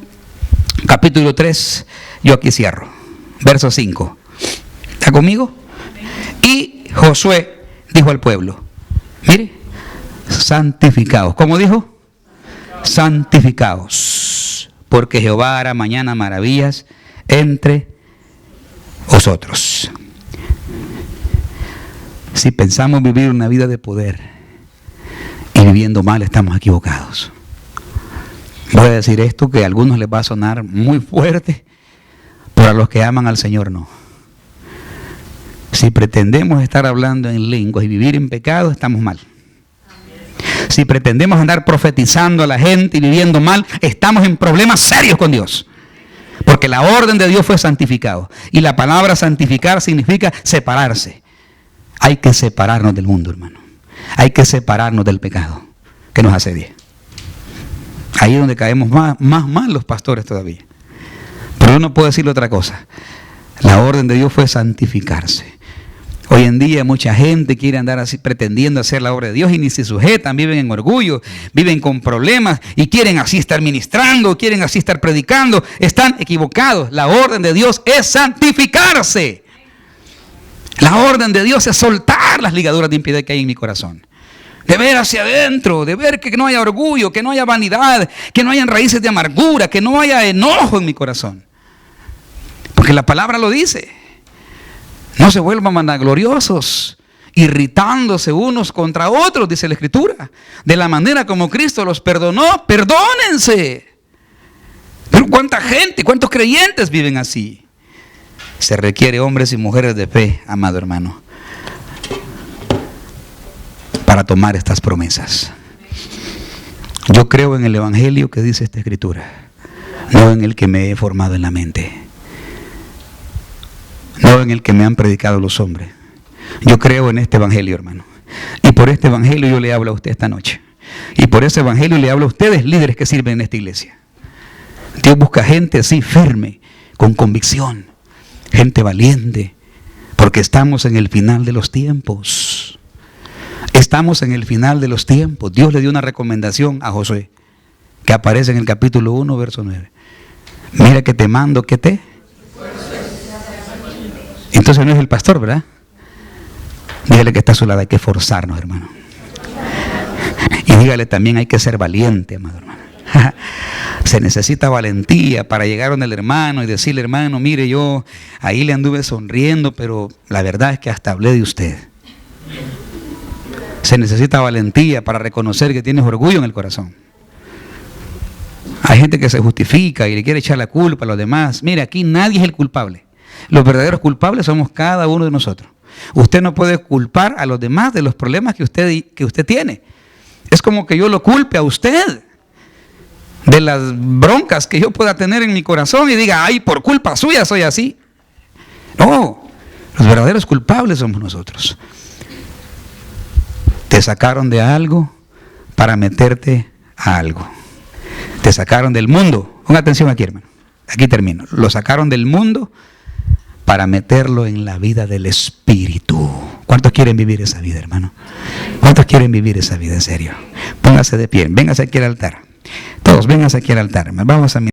capítulo 3, yo aquí cierro, verso 5. ¿Está conmigo? Y Josué dijo al pueblo, mire, santificaos. ¿Cómo dijo? Santificaos, porque Jehová hará mañana maravillas entre vosotros. Si pensamos vivir una vida de poder y viviendo mal, estamos equivocados. Voy a decir esto que a algunos les va a sonar muy fuerte, pero a los que aman al Señor no. Si pretendemos estar hablando en lenguas y vivir en pecado, estamos mal. Si pretendemos andar profetizando a la gente y viviendo mal, estamos en problemas serios con Dios. Porque la orden de Dios fue santificado. Y la palabra santificar significa separarse. Hay que separarnos del mundo, hermano. Hay que separarnos del pecado que nos asedia. Ahí es donde caemos más mal los pastores todavía. Pero yo no puedo decirle otra cosa. La orden de Dios fue santificarse. Hoy en día mucha gente quiere andar así pretendiendo hacer la obra de Dios y ni se sujetan, viven en orgullo, viven con problemas y quieren así estar ministrando, quieren así estar predicando. Están equivocados. La orden de Dios es santificarse. La orden de Dios es soltar las ligaduras de impiedad que hay en mi corazón. De ver hacia adentro, de ver que no haya orgullo, que no haya vanidad, que no haya raíces de amargura, que no haya enojo en mi corazón. Porque la palabra lo dice. No se vuelvan vanagloriosos, irritándose unos contra otros, dice la Escritura. De la manera como Cristo los perdonó, perdónense. Pero cuánta gente, cuántos creyentes viven así. Se requiere hombres y mujeres de fe, amado hermano, para tomar estas promesas. Yo creo en el Evangelio que dice esta Escritura, no en el que me he formado en la mente, no en el que me han predicado los hombres. Yo creo en este Evangelio, hermano, y por este Evangelio yo le hablo a usted esta noche, y por ese Evangelio le hablo a ustedes, líderes que sirven en esta iglesia. Dios busca gente así, firme, con convicción, gente valiente, porque estamos en el final de los tiempos. Estamos en el final de los tiempos. Dios le dio una recomendación a Josué, que aparece en el capítulo 1, verso 9. Mira que te mando que te... Entonces no es el pastor, ¿verdad? Dígale que está a su lado, hay que forzarnos, hermano. Y dígale también, hay que ser valiente, amado hermano. Se necesita valentía para llegar donde el hermano y decirle, hermano, mire, yo ahí le anduve sonriendo, pero la verdad es que hasta hablé de usted. Se necesita valentía para reconocer que tienes orgullo en el corazón. Hay gente que se justifica y le quiere echar la culpa a los demás. Mire, aquí nadie es el culpable. Los verdaderos culpables somos cada uno de nosotros. Usted no puede culpar a los demás de los problemas que usted tiene. Es como que yo lo culpe a usted de las broncas que yo pueda tener en mi corazón y diga, ay, por culpa suya soy así. No, los verdaderos culpables somos nosotros. Te sacaron de algo para meterte a algo. Te sacaron del mundo. Ponga atención aquí, hermano. Aquí termino. Lo sacaron del mundo para meterlo en la vida del Espíritu. ¿Cuántos quieren vivir esa vida, hermano? ¿Cuántos quieren vivir esa vida en serio? Póngase de pie, véngase aquí al altar. Todos, vénganse aquí al altar. Vamos a mirar.